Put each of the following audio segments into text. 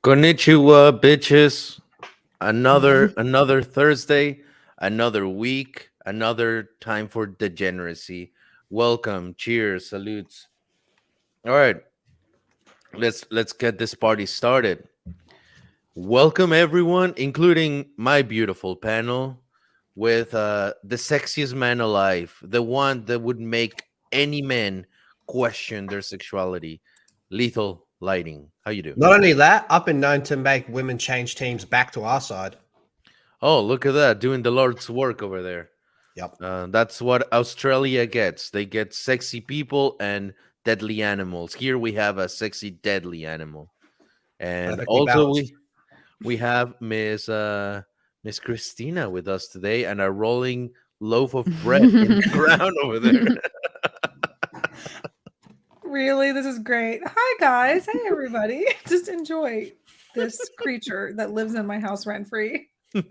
Konnichiwa, bitches. Another Thursday, another week, another time for degeneracy. Welcome, cheers, salutes. All right, let's get this party started. Welcome everyone, including my beautiful panel with the sexiest man alive, the one that would make any man question their sexuality. Lethal Lighting. How you do? Not only that, I've been known to make women change teams back to our side. Oh, look at that, doing the Lord's work over there. Yep. That's what Australia gets. They get sexy people and deadly animals. Here we have a sexy, deadly animal, and Perfectly also balanced. we have Miss Christina with us today, and a rolling loaf of bread in the ground over there. Really? This is great. Hi, guys. Hey, everybody. Just enjoy this creature that lives in my house rent free. And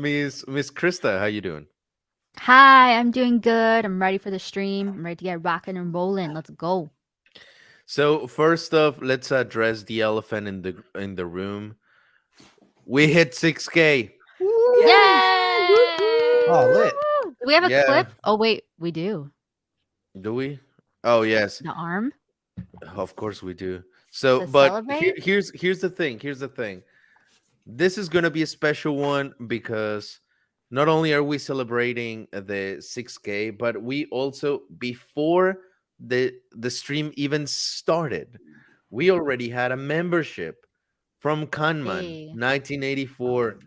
Miss Krista, how you doing? Hi, I'm doing good. I'm ready for the stream. I'm ready to get rocking and rolling. Let's go. So first off, let's address the elephant in the room. We hit 6K. Yay! Oh, lit. Do we have a Yeah. clip? Oh, wait, we do. Do we? Oh yes, The arm? of course we do. So, To but celebrate? here's the thing. Here's the thing. This is gonna be a special one because not only are we celebrating the 6K, but we also before the stream even started, we already had a membership from Kanman, Hey. 1984.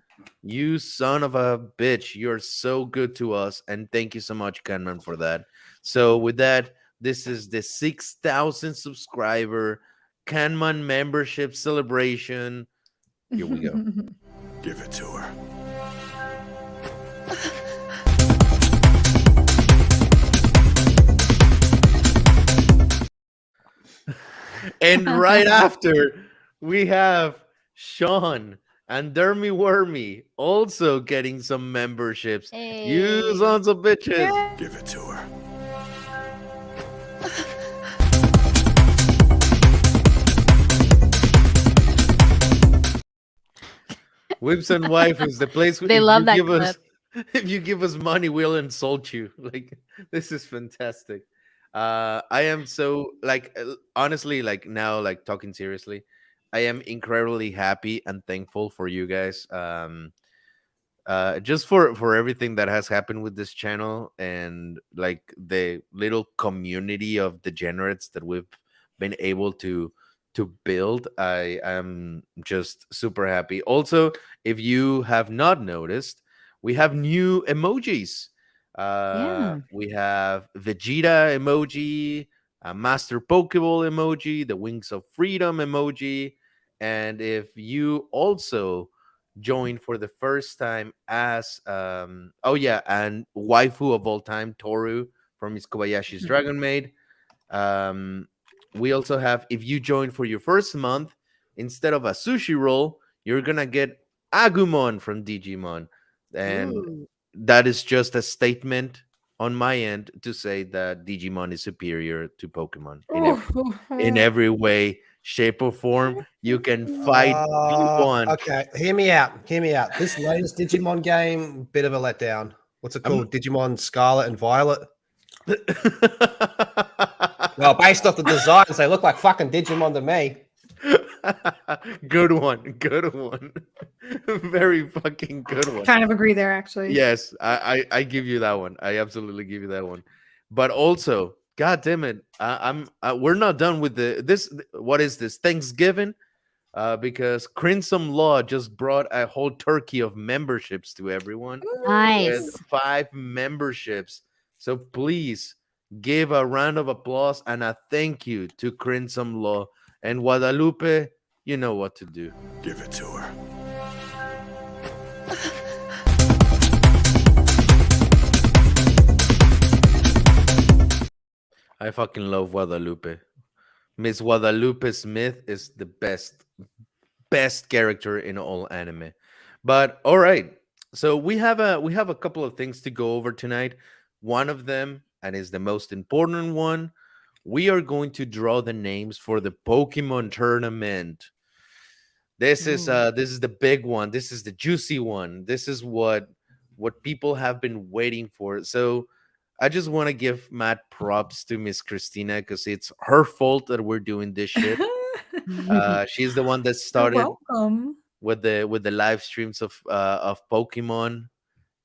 You son of a bitch, you're so good to us, and thank you so much, Kanman, for that. So with that, this is the 6,000 subscriber Kanman membership celebration. Here we go. Give it to her. And right after, we have Sean and Dermy Wormy also getting some memberships. You Hey. sons of bitches. Give it to her. Whips and wife is the place. They if love you that give us, if you give us money, we'll insult you. Like this is fantastic. I am so honestly, like now, like talking seriously, I am incredibly happy and thankful for you guys. Just for everything that has happened with this channel and like the little community of degenerates that we've been able to build. I am just super happy. Also, if you have not noticed, we have new emojis. Yeah. We have Vegeta emoji, a Master Pokeball emoji, the Wings of Freedom emoji, and if you also joined for the first time as oh yeah, and waifu of all time, Toru from Miss Kobayashi's Dragon Maid. Um, we also have, if you join for your first month, instead of a sushi roll, you're gonna get Agumon from Digimon, and Ooh. that is just a statement on my end to say that Digimon is superior to Pokemon in every way, shape, or form. You can fight P1. Okay, hear me out. Hear me out. This latest Digimon game, bit of a letdown. What's it called? Digimon Scarlet and Violet. Well, based off the designs, they look like fucking Digimon to me. Good one. Good one. Very fucking good one. Kind of agree there, actually. Yes, I give you that one. I absolutely give you that one. But also, god damn it, we're not done with this. What is this, Thanksgiving? Because Crimson Law just brought a whole turkey of memberships to everyone with Nice. 5 memberships. So please give a round of applause and a thank you to Crimson Law and Guadalupe. You know what to do. Give it to her. I fucking love Guadalupe. Miss Guadalupe Smith is the best character in all anime. But all right. So we have a couple of things to go over tonight. One of them, and is the most important one, we are going to draw the names for the Pokemon tournament. Ooh. This is the big one. This is the juicy one. This is what people have been waiting for. So I just want to give mad props to Miss Christina because it's her fault that we're doing this shit. She's the one that You're started welcome. with the live streams of Pokemon,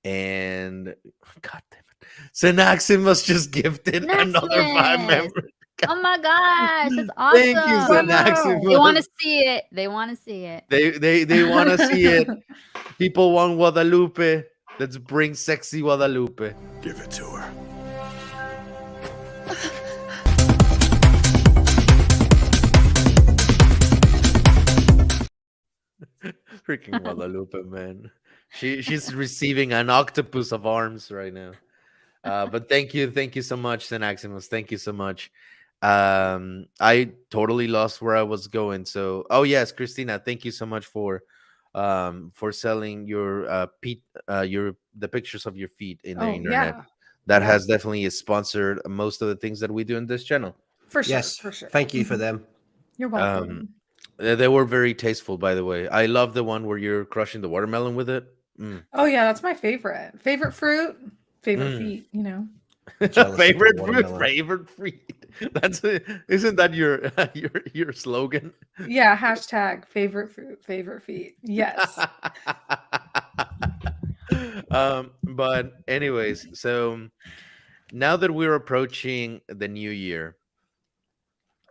and God damn it, Senaximus just gifted another five Maximus! members. Oh my gosh, that's Thank you, awesome. Wow. They want to Senaximus. see it. They want to see it. They want to see it. People want Guadalupe. Let's bring sexy Guadalupe. Give it to her. Freaking Guadalupe, man. She's receiving an octopus of arms right now. But thank you so much, Senaximus. Thank you so much. I totally lost where I was going. So, oh yes, Christina, thank you so much for selling your your the pictures of your feet in the Oh internet. yeah, That yeah, has definitely sponsored most of the things that we do in this channel. for sure, Yes. for sure. Thank you for Mhm. them. You're Um, welcome. they were very tasteful, by the way. I love the one where you're crushing the watermelon with it. Mm. Oh yeah, that's my favorite. Favorite fruit, favorite Mm. feet. You know. Jealous of the Favorite fruit, watermelon. favorite fruit. Isn't that your your slogan? Yeah. Hashtag favorite fruit, favorite feet. Yes. But anyways, so now that we're approaching the new year,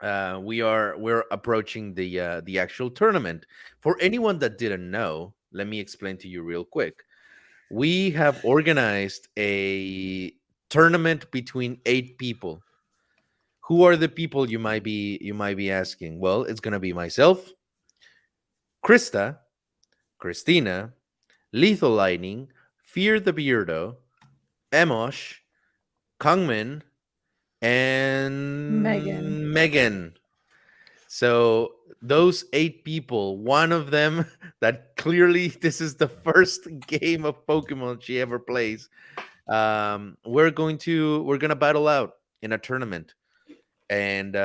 we're approaching the actual tournament. For anyone that didn't know, let me explain to you real quick. We have organized a tournament between 8 people. Who are the people, you might be asking? Well, it's gonna be myself, Krista, Christina, Lethal Lightning, Fear the Beardo, Emosh, Kangmin, Megan. and Megan. So those 8 people, one of them that clearly this is the first game of Pokemon she ever plays. We're gonna battle out in a tournament, and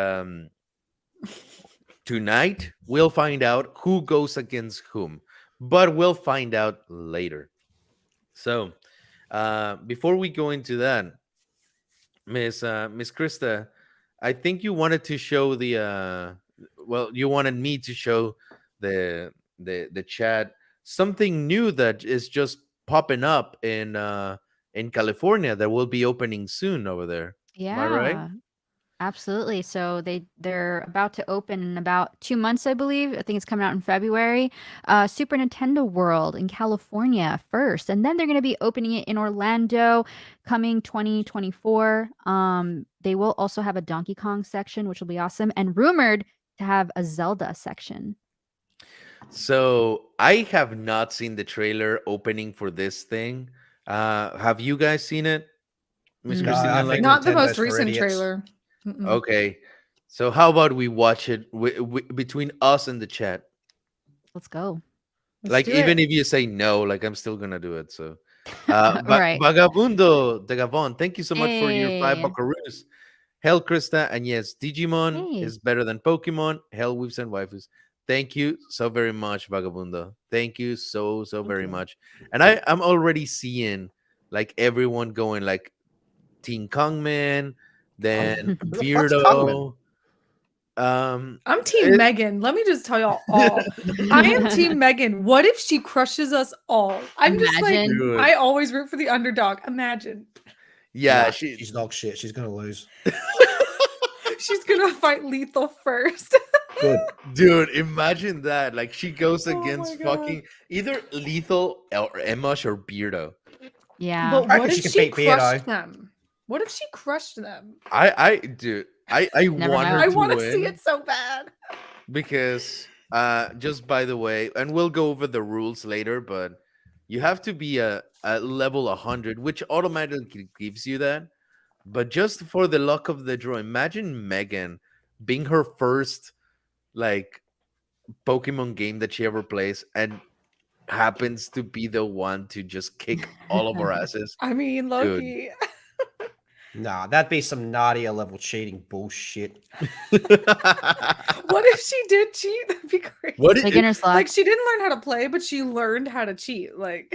tonight we'll find out who goes against whom, but we'll find out later. So before we go into that, Miss Krista, I think you wanted to show the well, you wanted me to show the chat something new that is just popping up in California that will be opening soon over there. Am I right? Yeah, absolutely. So they're about to open in about 2 months, I believe. I think it's coming out in February. Super Nintendo World in California first, and then they're going to be opening it in Orlando, coming 2024. They will also have a Donkey Kong section, which will be awesome, and rumored to have a Zelda section. So I have not seen the trailer opening for this thing. Have you guys seen it, Miss No, Christina? I Like, think Not the Nintendo's most for recent idiots. trailer. Mm-mm. okay. So how about we watch it between us and the chat? Let's go. Let's Like, do even it. if you say no, like I'm still gonna do it. So Right. Vagabundo de Gavon, thank you so much for your 5 Hey. buckaroos. Hell, Krista, and yes, Digimon Hey. is better than Pokemon. Hell, we've sent waifus. Thank you so very much, Vagabundo. Thank you so very you. much. And I'm already seeing like everyone going like Team Kongman, then Who the fuck's Kongman? Beardo. Um, I'm Team it- Megan. Let me just tell y'all all. I am Team Megan. What if she crushes us all? I'm just like, Imagine. Dude. I always root for the underdog. Imagine. yeah, Nah, she she's dog shit. She's gonna lose. She's gonna fight Lethal first. Good. Dude, imagine that. Like she goes Oh my against God. fucking either Lethal or Emosh or Beardo. Yeah. But I what reckon if she can she beat Beardo. crushed them? What if she crushed them? I Never want her know. I to want to win see it so bad. because just by the way, and we'll go over the rules later, but you have to be a level 100, which automatically gives you that. But just for the luck of the draw, imagine Megan being her first like Pokemon game that she ever plays and happens to be the one to just kick all of our asses. I mean, Dude, Loki. Nah, that'd be some Nadia level cheating bullshit. What if she did cheat? That'd be crazy. What? Beginner's luck. Like she didn't learn how to play, but she learned how to cheat. Like,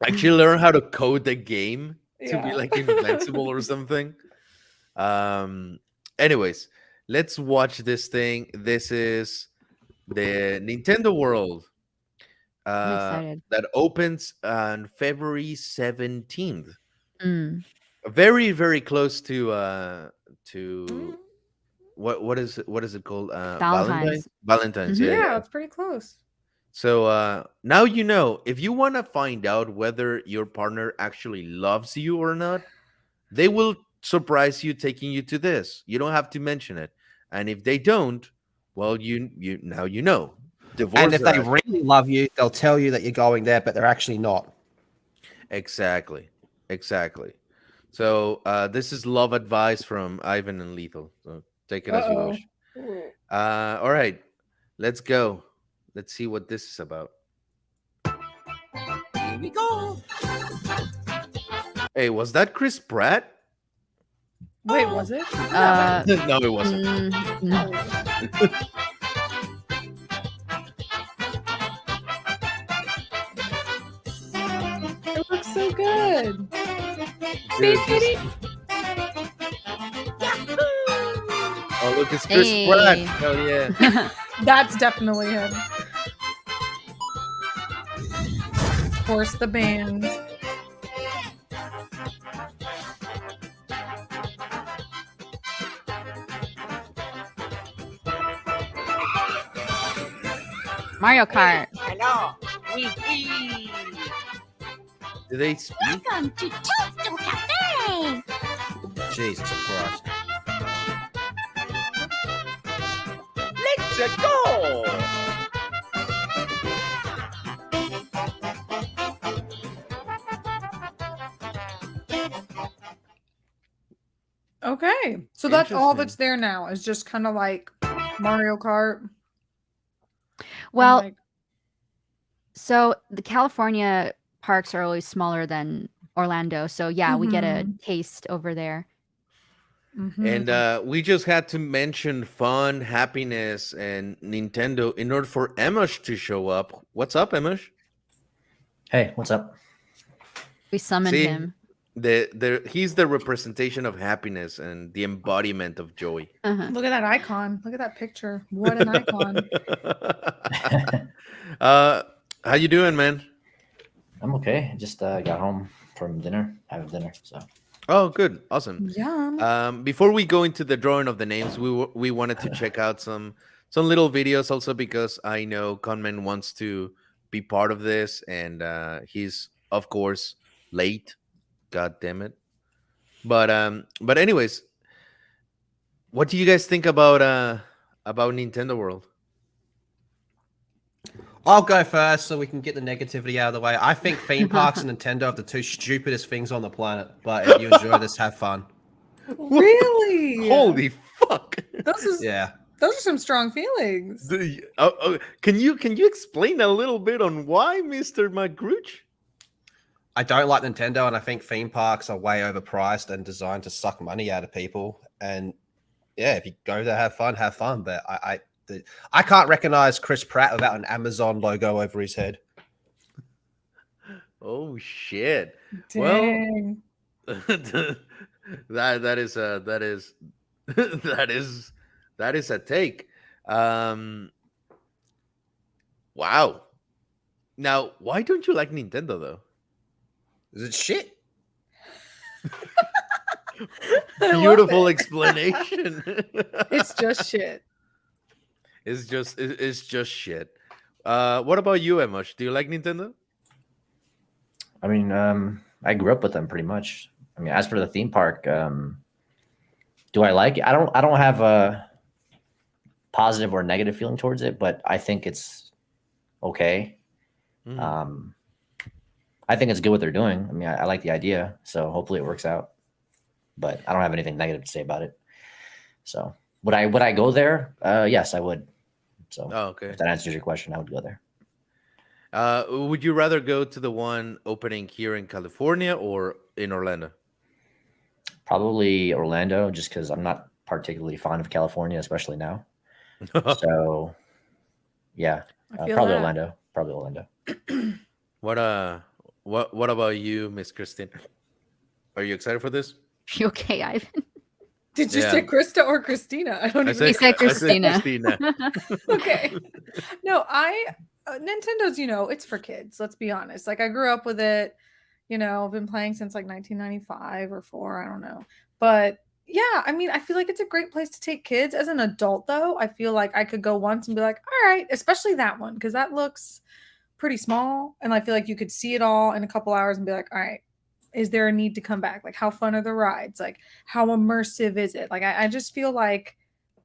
Actually, learn how to code the game to be yeah. like invincible or something. Anyways, let's watch this thing. This is the Nintendo World I'm excited. that opens on February 17th. Mm. Very, very close to what is it called? Valentine's. Valentine's, Mhm. yeah, Yeah, yeah. it's pretty close. So now you know, if you want to find out whether your partner actually loves you or not, they will surprise you taking you to this. You don't have to mention it. And if they don't, well, you now you know. Divorce And if their they ass. really love you, they'll tell you that you're going there, but they're actually not. Exactly. So this is love advice from Ivan and Lethal. So take it as you Uh-oh. wish. All right, let's go. Let's see what this is about. Here we go. Hey, was that Chris Pratt? Wait, was it? No, it wasn't. No. It looks so good. Dude, oh, look, it's Chris Pratt. Hey. Hell yeah. That's definitely him. Of course, the band. Mario Kart. Hello, we Do they speak? welcome to Toadstool Cafe. Jesus Christ. Let's go. Okay, so that's all Interesting. that's there now. Is just kind of like Mario Kart. and, Well, like, so the California parks are always smaller than Orlando. So yeah, we get a taste over there. mhm. And we just had to mention fun, happiness, and Nintendo in order for Emish to show up. What's up, Emish? Hey, what's up? We summoned See? him. He's the representation of happiness and the embodiment of joy. Uh-huh. Look at that icon. Look at that picture. What an icon. How you doing, man? I'm okay. Just got home from dinner, having dinner. So Oh, good, awesome. Yum. Before we go into the drawing of the names, we wanted to check out some little videos also because I know Conman wants to be part of this, and he's of course late. God damn it! But anyways, what do you guys think about Nintendo World? I'll go first so we can get the negativity out of the way. I think theme parks and Nintendo are the two stupidest things on the planet. But if you enjoy this, have fun. Really? Holy fuck! Yeah. Those are some strong feelings. Can you explain a little bit on why, Mr. McGrooch? I don't like Nintendo, and I think theme parks are way overpriced and designed to suck money out of people. And yeah, if you go there, have fun. But I can't recognize Chris Pratt without an Amazon logo over his head. Oh shit! Dang. Well, that is that is a take. Wow. Now, why don't you like Nintendo though? Is it shit? I love Beautiful it. explanation. It's just shit. it's just shit. What about you, Emosh? Do you like Nintendo? I mean, I grew up with them pretty much. I mean, as for the theme park, do I like it? I don't have a positive or negative feeling towards it, but I think it's okay. Mm. I think it's good what they're doing. I mean, I like the idea, so hopefully it works out. But I don't have anything negative to say about it. So would I go there? Yes, I would. So Oh, okay. if that answers your question, I would go there. Would you rather go to the one opening here in California or in Orlando? Probably Orlando, just because I'm not particularly fond of California, especially now. So, yeah, I feel probably that. Orlando. Probably Orlando. What about you, Miss Christine? Are you excited for this? You okay, Ivan? Did you Yeah. say Krista or Christina? I don't I even. He said I said Christina. Christina. Okay. No, Nintendo's, it's for kids. Let's be honest. Like I grew up with it. I've been playing since like 1995 or 4, I don't know. But yeah, I mean, I feel like it's a great place to take kids. As an adult though, I feel like I could go once and be like, all right, especially that one, because that looks pretty small. And I feel like you could see it all in a couple hours and be like, all right, is there a need to come back? Like, how fun are the rides? Like, how immersive is it? Like, I just feel like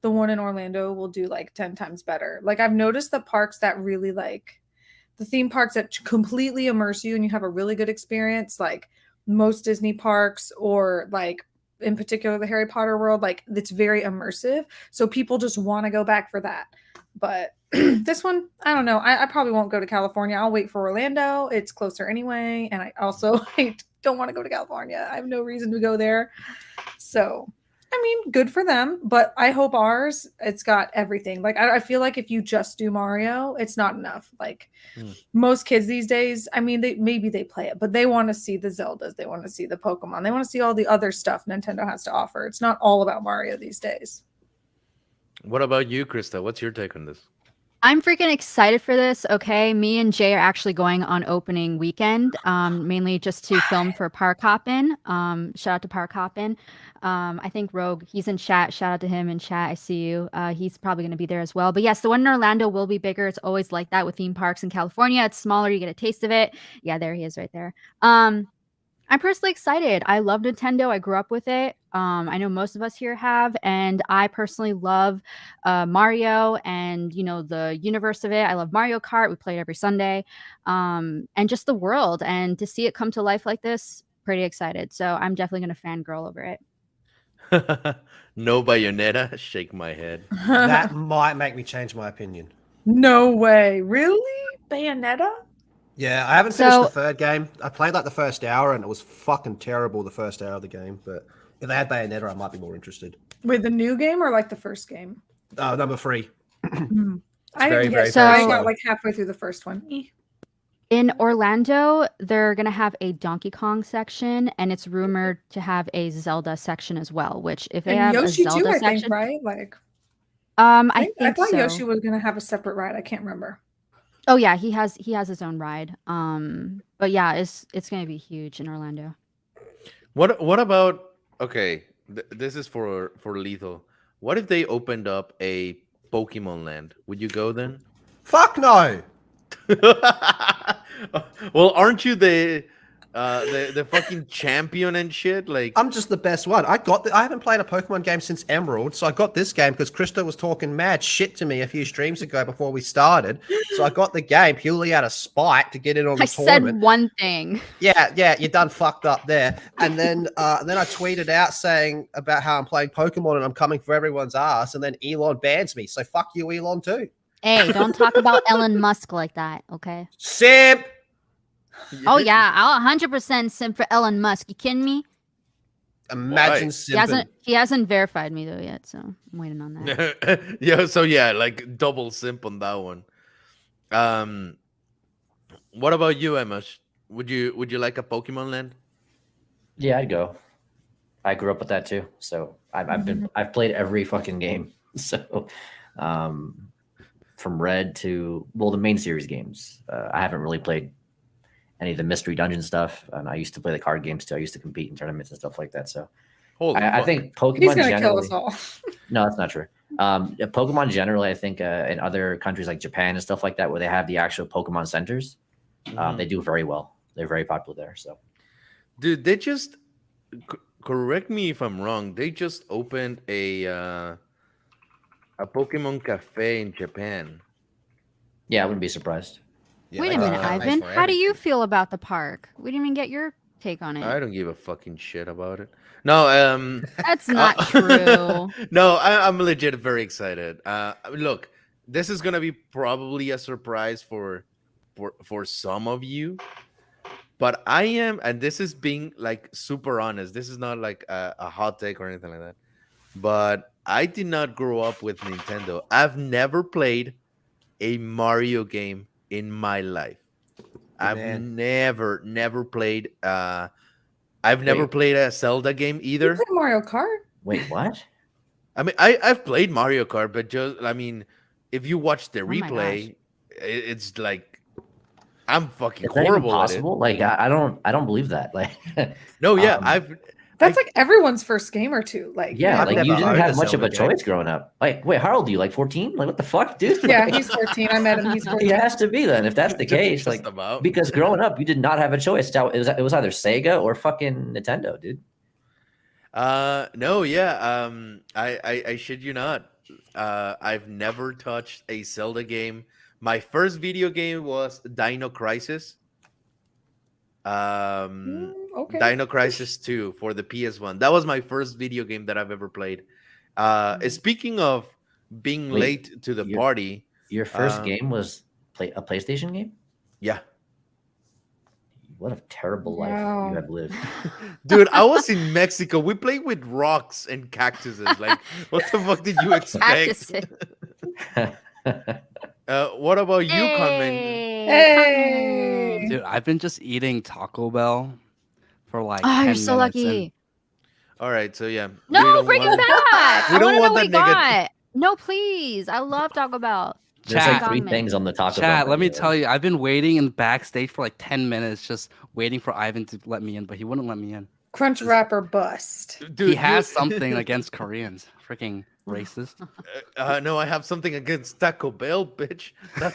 the one in Orlando will do like 10 times better. Like, I've noticed the parks that really like the theme parks that completely immerse you and you have a really good experience, like most Disney parks or like in particular the Harry Potter world, like it's very immersive. So people just want to go back for that. But this one, I don't know. I probably won't go to California. I'll wait for Orlando. It's closer anyway. And I also don't want to go to California. I have no reason to go there. So, I mean, good for them. But I hope ours, it's got everything. Like, I feel like if you just do Mario, it's not enough. Like, most kids these days, I mean, maybe they play it, but they want to see the Zeldas. They want to see the Pokemon. They want to see all the other stuff Nintendo has to offer. It's not all about Mario these days. What about you, Krista? What's your take on this? I'm freaking excited for this. Okay, me and Jay are actually going on opening weekend, mainly just to film for Park Hoppin'. Shout out to Park Hoppin'. I think Rogue, he's in chat. Shout out to him in chat. I see you. He's probably going to be there as well. But yes, the one in Orlando will be bigger. It's always like that with theme parks in California. It's smaller. You get a taste of it. Yeah, there he is right there. I'm personally excited. I love Nintendo. I grew up with it. I know most of us here have, and I personally love Mario and the universe of it. I love Mario Kart. We play it every Sunday, and just the world. And to see it come to life like this, pretty excited. So I'm definitely gonna fangirl over it. No Bayonetta. Shake my head. That might make me change my opinion. No way. Really? Bayonetta? Yeah, I haven't finished So- the third game. I played like the first hour and it was fucking terrible the first hour of the game. But if they had Bayonetta, I might be more interested. Wait, the new game or like the first game? Number 3. I very, didn't very, get, very I slow. got like halfway through the first one. In Orlando, they're gonna have a Donkey Kong section, and it's rumored to have a Zelda section as well. Which, if they And have Yoshi a Zelda too, I section, think, right? Like, I I think thought so. Yoshi was gonna have a separate ride. I can't remember. Oh yeah, he has his own ride. But yeah, it's gonna be huge in Orlando. What about okay? This is for Lethal. What if they opened up a Pokemon Land? Would you go then? Fuck no. Well, aren't you the fucking champion and shit? Like, I'm just the best one. I haven't played a Pokemon game since Emerald, so I got this game because Krista was talking mad shit to me a few streams ago before we started. So I got the game purely out of spite to get in on the I tournament. said one thing. Yeah, you done fucked up there. And then I tweeted out saying about how I'm playing Pokemon and I'm coming for everyone's ass, and then Elon bans me. So fuck you, Elon, too. Hey, don't talk about Elon Musk like that, okay? Simp! Oh yeah, I'll 100% simp for Elon Musk. You kidding me? Imagine Why? simping. He hasn't verified me though yet, so I'm waiting on that. Yeah. So yeah, like double simp on that one. What about you, Emma? Would you like a Pokemon Land? Yeah, I'd go. I grew up with that too, so I've played every fucking game. So, from Red to the main series games. I haven't really played any of the mystery dungeon stuff, and I used to play the card games too. I used to compete in tournaments and stuff like that. So, Holy I fuck. think Pokemon He's gonna kill generally. us all. No, that's not true. Pokemon generally, I think in other countries like Japan and stuff like that, where they have the actual Pokemon centers, they do very well. They're very popular there. So, Dude, they just correct me if I'm wrong. They just opened a Pokemon cafe in Japan. yeah, I wouldn't be surprised. Yeah, Wait they a got minute, cafes Ivan. for How do you everything. feel about the park? We didn't even get your take on I it. don't give a fucking shit about it. No, That's not true. No, I'm legit very excited. Look, this is gonna be probably a surprise for some of you, But I am, and this is being like super honest. This is not like a hot take or anything like that. But I did not grow up with Nintendo. I've never played a Mario game in my life. Good I've man. never played. I've never Wait. played a Zelda game You either. play Mario Kart? Wait, what? I mean, I've played Mario Kart, but just I mean, if you watch the my gosh. replay, it's like I'm fucking Is that even horrible at it. possible? Like, I don't believe that. Like, No, yeah, um, That's I- like everyone's first game or two. Like, yeah, I've like never you didn't owned a have much of Zelda a game. choice growing up. Like, wait, how old are you? Like 14? Like, what the fuck, dude? yeah, Like, he's 14. I met him. He's 14. it has to be then. If that's the case, just like, about. because growing up, you did not have a choice. It was either Sega or fucking Nintendo, dude. No, yeah. I shit you not. I've never touched a Zelda game. My first video game was Dino Crisis. Okay. Dino Crisis 2 for the PS1. That was my first video game that I've ever played. Speaking of being Wait, late to the you're- party, Your first Um, game was a PlayStation game? yeah. What a terrible life Wow. you have lived. Dude, I was in Mexico. We played with rocks and cactuses. Like, what the fuck did you expect? Cactuses. What about you, Carmen? Hey. Dude, I've been just eating Taco Bell for like Oh, 10 you're so minutes, lucky. and All right, so yeah. No, bring it back. we I don't want to know want what he that nigga- got. No, please. I love Taco Bell. There's Chat. like three Comment. things on the Taco Bell Chat, let me menu. tell you, I've been waiting in backstage for like 10 minutes, just waiting for Ivan to let me in, but he wouldn't let me in. Crunch wrapper bust. Dude, He has you- something against Koreans. Freaking racist. No, I have something against Taco Bell, bitch. That's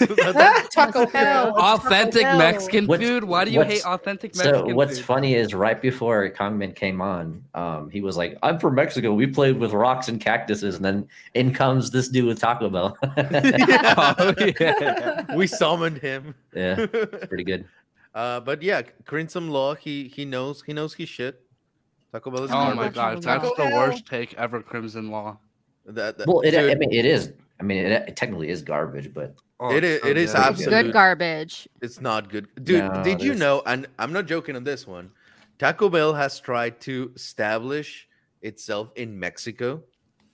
Taco Bell. Authentic Taco Bell. Mexican What's- food? Why do you hate what's- authentic So Mexican what's food? funny is right before Kongman came on, he was like, "I'm from Mexico. We played with rocks and cactuses," and then in comes this dude with Taco Bell. Oh, yeah. we summoned him. Yeah, it's pretty good. But yeah, Crimson Law, he knows his shit. Taco Bell is Oh my garbage. gosh, Taco that's the Bell. worst take ever, Crimson Law. Well, I dude, mean, it is. I mean, it technically is garbage, but Oh, It it's is- it is good. It's absolute- good garbage. it's not good. Dude, No, did you there's- know, and I'm not joking on this one, Taco Bell has tried to establish itself in Mexico.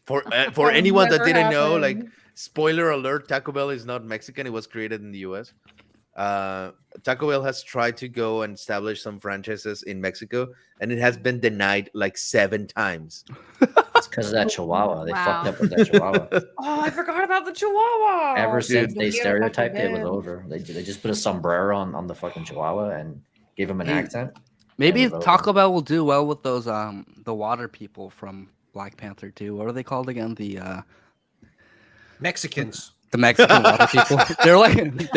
For That anyone that never didn't know, like, happened. spoiler alert, Taco Bell is not Mexican. It was created in the US. Taco Bell has tried to go and establish some franchises in Mexico, and it has been denied like 7 times. it's because of that Chihuahua. They fucked Wow. up with that Chihuahua. Oh, I forgot about the Chihuahua. Ever since Dude. they Yeah, stereotyped it, it was again. over. They just put a sombrero on the fucking Chihuahua and gave him an Dude. accent. Maybe It was over. Taco Bell will do well with those the water people from Black Panther 2. What are they called again? The Mexicans. Mexican water people. They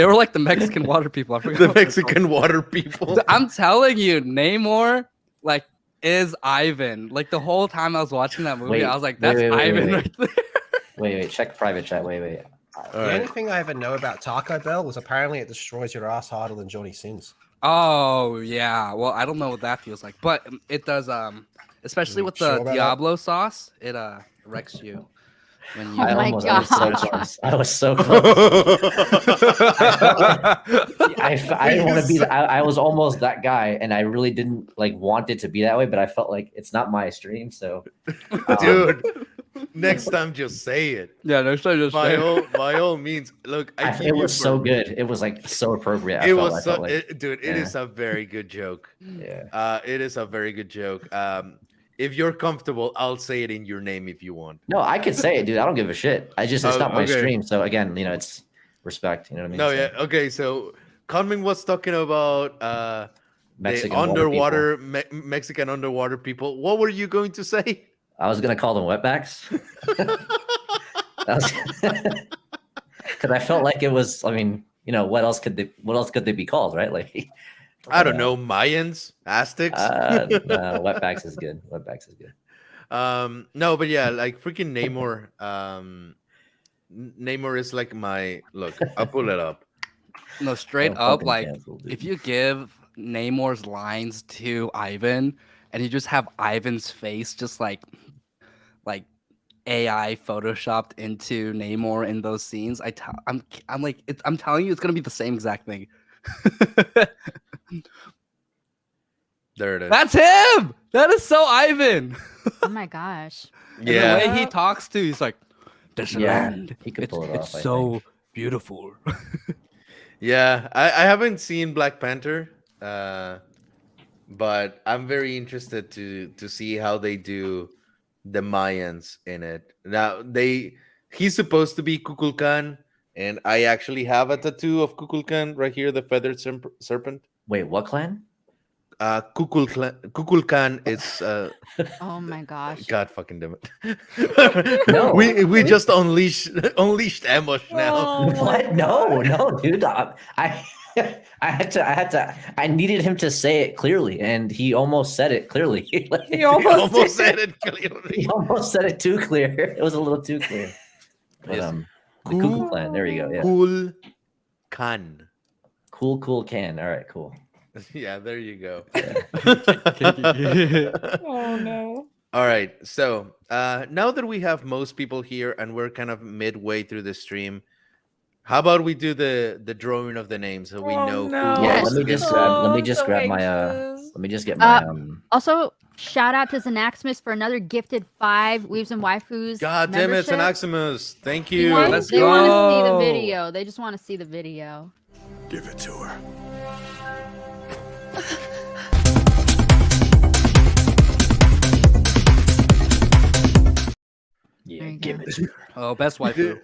were like the Mexican water people. I forgot The what they're Mexican water people. called. I'm telling you, Namor like is Ivan. Like the whole time I was watching that movie, Wait, I was like, wait, that's wait, wait, Ivan wait. right there. Wait, check private chat. Wait. All The right. only thing I ever know about Taco Bell was apparently it destroys your ass harder than Johnny Sins. Oh yeah. Well, I don't know what that feels like, but it does. Especially you with sure the about that? Diablo sauce, it wrecks you when you. Oh my I was so gosh. close. I was so close. I didn't want to be. I was almost that guy, and I really didn't like want it to be that way. But I felt like it's not my stream, so Dude, next time just say it. Yeah, next time just By say. all means. Look, I keep it you was so for- good. It was like so appropriate. It I was felt so, like, dude. It is a very good joke. yeah. It is a very good joke. If you're comfortable, I'll say it in your name if you want. No, I could say it, dude. I don't give a shit. It's Oh, not my okay. stream. So again, it's respect. You know what I mean? No, So, yeah. Okay, so Conman was talking about Mexican the water underwater Mexican underwater people. What were you going to say? I was gonna call them wetbacks. Because I felt like it was. I mean, what else could they be called, right? Like, I don't know, Mayans, Aztecs. No, wetbacks is good. Wetbacks is good. No, but yeah, like freaking Namor. Namor is like my look. I'll pull it up. No, straight I'm up, fucking like canceled, dude. if you give Namor's lines to Ivan and you just have Ivan's face just like AI photoshopped into Namor in those scenes, I'm like I'm telling you, it's gonna be the same exact thing. There it is. That's him. That is so Ivan. Oh my gosh. And Yeah. the way he talks to, he's like, "This Yeah, land, he could pull it it's off, I so think. beautiful." Yeah, I haven't seen Black Panther, but I'm very interested to see how they do the Mayans in it. Now he's supposed to be Kukulkan, and I actually have a tattoo of Kukulkan right here, the feathered serpent. Wait, what clan? Kukulkan is Oh my gosh. God fucking damn it. No. we just unleashed ambush now. Oh my What? No, dude. I I needed him to say it clearly, and he almost said it clearly. Like, He He almost, almost did. said it clearly. he almost said it too clear. It was a little too clear. But Yes. the Cuckoo Clan. There you go. Yeah. Kul Khan. Cool can. All right, cool. Yeah, there you go. Oh no. All right. So now that we have most people here and we're kind of midway through the stream, how about we do the drawing of the names so we Oh, know no. who Yeah. wants Let to me get just started? grab. Let me I'm just so grab my. anxious. Let me just get my. Also, shout out to Xanaximus for another gifted 5 Weaves and Waifus. God damn it, membership. Anaximus. Thank They you. want, Let's they want to see the go. video. They just want to see the video. Give it to her. There Yeah. you Give go. it to her. Oh, best waifu.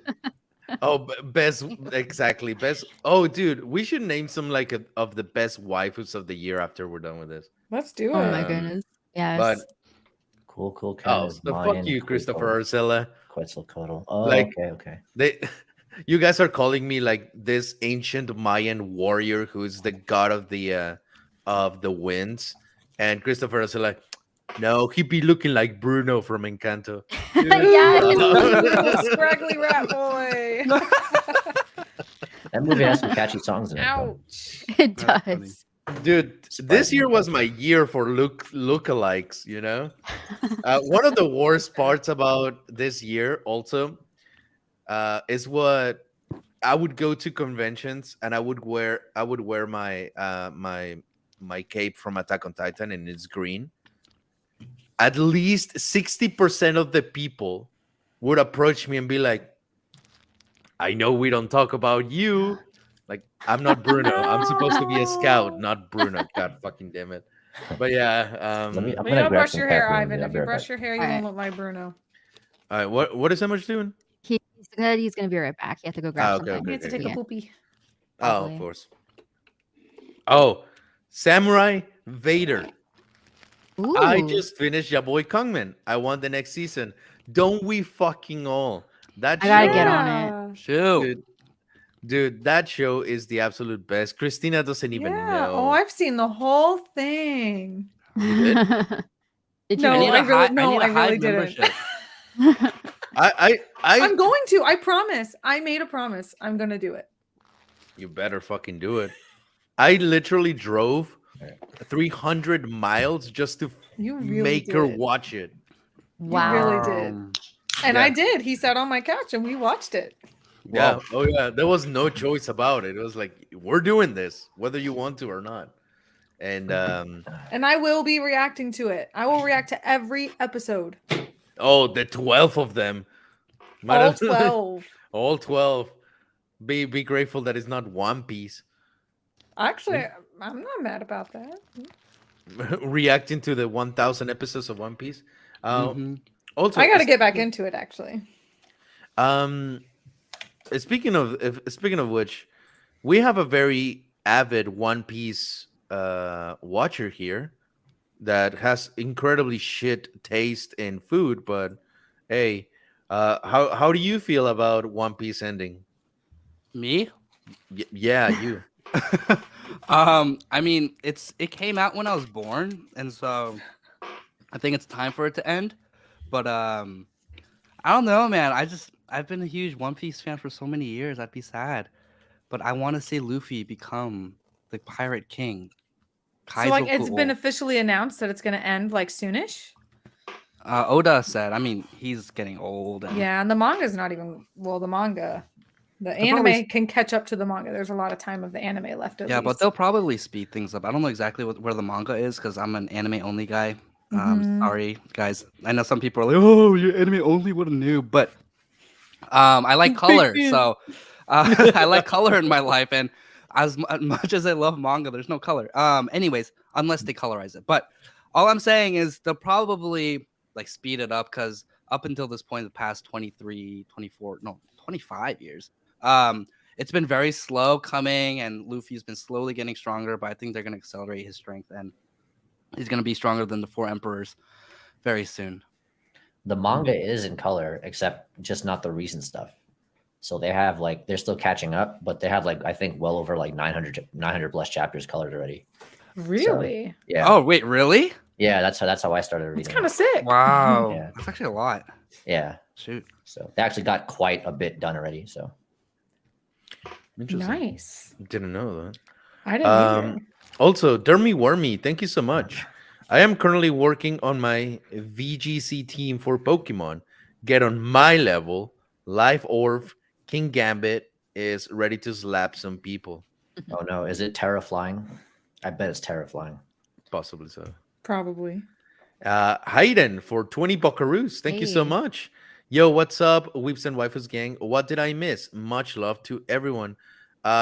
Oh, best exactly best. Oh, dude, we should name some like of the best waifus of the year after we're done with this. Let's do Oh it. my Um, goodness. Yes. But Cool can oh, is so mine. fuck you, Cool, Christopher Ursula. Quetzalcoatl. Oh, Like- okay. They, you guys are calling me like this ancient Mayan warrior who's the god of the winds, and Christopher is like, no, he be looking like Bruno from Encanto. Yes. Ooh, scraggly rat boy. That movie has some catchy songs in it. though. Ouch. It That's funny. does. Dude, this Surprisingly year was catchy. my year for lookalikes. You know, one of the worst parts about this year also is what I would go to conventions and I would wear my my cape from Attack on Titan and it's green. At least 60% of the people would approach me and be like, I know we don't talk about you. Like, I'm not Bruno. I'm supposed to be a scout, not Bruno. God fucking damn it. But yeah, Let me- But I'm you gonna don't grab brush some your hair, pepperoni. Ivan. I'll If be you right brush back. your hair, you Alright. won't look like Bruno. all right, what is Emma doing? He's gonna be right back. He had to go grab okay, something. He had to okay, take Yeah. a poopy. Oh, of Probably. course. Oh, Samurai Vader. I Ooh. just finished Ya Boy Kungman. I want the next season. Don't we fucking all? That I gotta show, get on it. Shoot. dude, that show is the absolute best. Christina doesn't even Yeah. know. Oh, I've seen the whole thing. You did? Did you No, need I a really- high- no, need a I really high didn't. membership. I'm going to. I promise. I made a promise. I'm gonna do it. You better fucking do it. I literally drove 300 miles just to You really make her did. watch it. Wow. really did. And I Yeah. did. He sat on my couch and we watched it. Yeah. Wow. Oh yeah. There was no choice about it. It was like we're doing this, whether you want to or not. And And I will be reacting to it. I will react to every episode. oh, the 12 of them. Might All as- 12. All 12. Be grateful that it's not One Piece. Actually, I'm not mad about that. Reacting to the 1,000 episodes of One Piece. Mhm. Also, I got to get back into it, actually. Speaking of which, we have a very avid One Piece watcher here that has incredibly shit taste in food. But hey, how do you feel about One Piece ending? Me? Yeah, you. I mean, it came out when I was born, and so I think it's time for it to end. But I don't know, man. I've been a huge One Piece fan for so many years. I'd be sad, but I want to see Luffy become the Pirate King. So, like, it's Kaizo been Kuo. officially announced that it's going to end, like, soonish? Oda said. I mean, he's getting old. And Yeah, and the manga's not even... Well, the manga... The They'll probably anime can catch up to the manga. There's a lot of time of the anime left at Yeah, but least. they'll probably speed things up. I don't know exactly where the manga is because I'm an anime only guy. Mhm. Sorry, guys. I know some people are like, "Oh, you're anime only. What a noob!" But I like Big color, fan. so I like color in my life. And much as I love manga, there's no color. Anyways, unless they colorize it. But all I'm saying is they'll probably like speed it up because up until this point, the past 23, 24, no, 25 years, it's been very slow coming, and Luffy's been slowly getting stronger. But I think they're going to accelerate his strength, and he's going to be stronger than the four emperors very soon. The manga is in color, except just not the recent stuff. So they have like they're still catching up, but they have like I think well over like 900 plus chapters colored already. Really? Yeah. Oh wait, really? Yeah, that's how I started It's reading. kind of sick. Wow, Yeah. that's actually a lot. Yeah. Shoot. So they actually got quite a bit done already. So Interesting. Nice. Didn't know that. I didn't either. Also, Dermy Wormy, thank you so much. I am currently working on my VGC team for Pokemon. Get on my level. Life Orb King Gambit is ready to slap some people. oh no, is it Terraflying? I bet it's Terraflying. Possibly so. Probably. Hayden for 20 buckaroos. Thank you so Hey. much. Yo, what's up, Weeps and Waifus gang? What did I miss? Much love to everyone.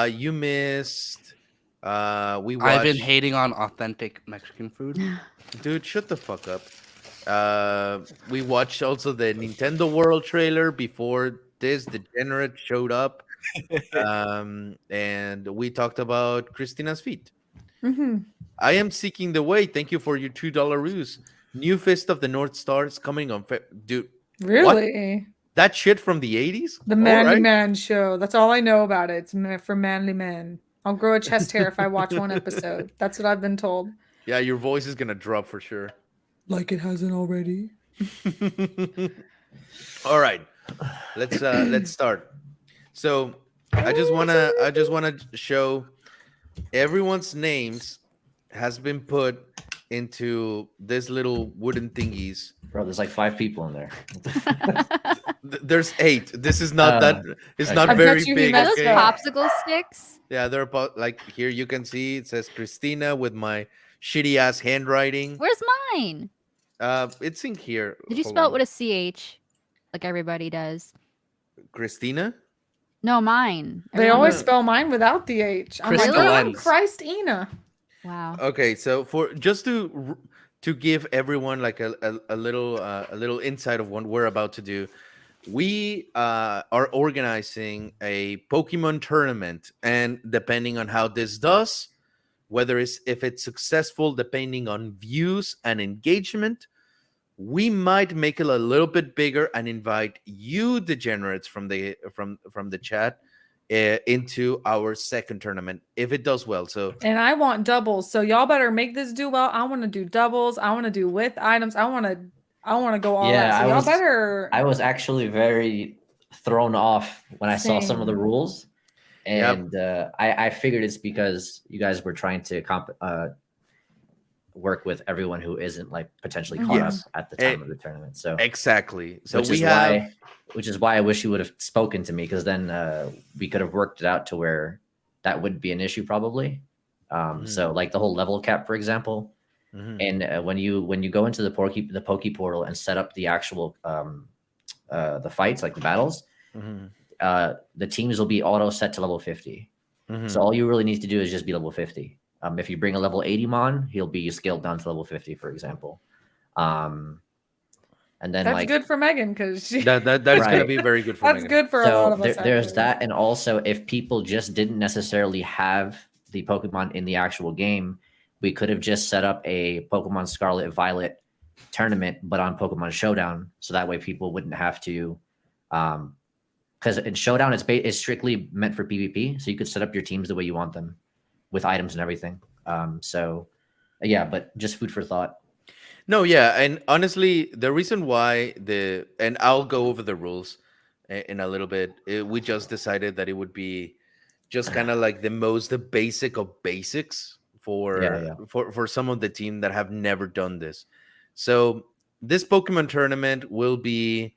You missed. We watched. I've been hating on authentic Mexican food. Dude, shut the fuck up. We watched also the Nintendo World trailer before this degenerate showed up. And we talked about Christina's feet. Hmm. I am seeking the way. Thank you for your $2 ruse. New Fist of the North Star is coming on. Dude, Really? that shit from the 80s? The Manly Man show. That's all I know about it. It's for manly men. I'll grow a chest hair if I watch one episode. That's what I've been told. Yeah, your voice is gonna drop for sure. Like it hasn't already. All right, let's start. So I just wanna show everyone's names has been put into this little wooden thingies. Bro, there's like 5 people in there. There's 8. This is not that. It's okay. not I very bet you he big. Are messed those Okay? up. popsicle sticks? Yeah, they're about like here. You can see it says Christina with my shitty ass handwriting. Where's mine? It's in here. Did you Hold spell it on. with a CH? Like everybody does. Christina? No, mine. They Everyone always does- spell mine without the H. I'm like, Crystal oh, I'm Lens. Christina. Wow. Okay, so for just to give everyone like a little insight of what we're about to do, we are organizing a Pokemon tournament, and depending on how this does, whether it's if it's successful, depending on views and engagement, we might make it a little bit bigger and invite you degenerates from the chat into our second tournament if it does well. So And I want doubles. So y'all better make this do well. I want to do doubles. I want to do with items. I want to go all Yeah, out. So I y'all was- better. I was actually very thrown off when I saw some of the Same. rules, Yep. and I figured it's because you guys were trying to work with everyone who isn't like potentially caught Yes. up at the time of the tournament. So exactly. So which we is have why I wish you would have spoken to me, because then we could have worked it out to where that would be an issue probably. So like the whole level cap, for example, Mhm. and when you go into the Poke portal and set up the actual the fights, like the battles, Mhm. the teams will be auto set to level 50. Mhm. So all you really need to do is just be level 50. If you bring a level 80 mon, he'll be scaled down to level 50, for example. And then That's like good for Megan because she. that's gonna Right. be very good for That's Megan. good for a lot so of us. there's actually. that, and also if people just didn't necessarily have the Pokemon in the actual game, we could have just set up a Pokemon Scarlet Violet tournament, but on Pokemon Showdown, so that way people wouldn't have to. Because in Showdown, it's strictly meant for PvP, so you could set up your teams the way you want them, with items and everything. So yeah, but just food for thought. No, yeah, and honestly, the reason why and I'll go over the rules in a little bit. We just decided that it would be just kind of like the basic of basics for Yeah. for some of the team that have never done this. So this Pokemon tournament will be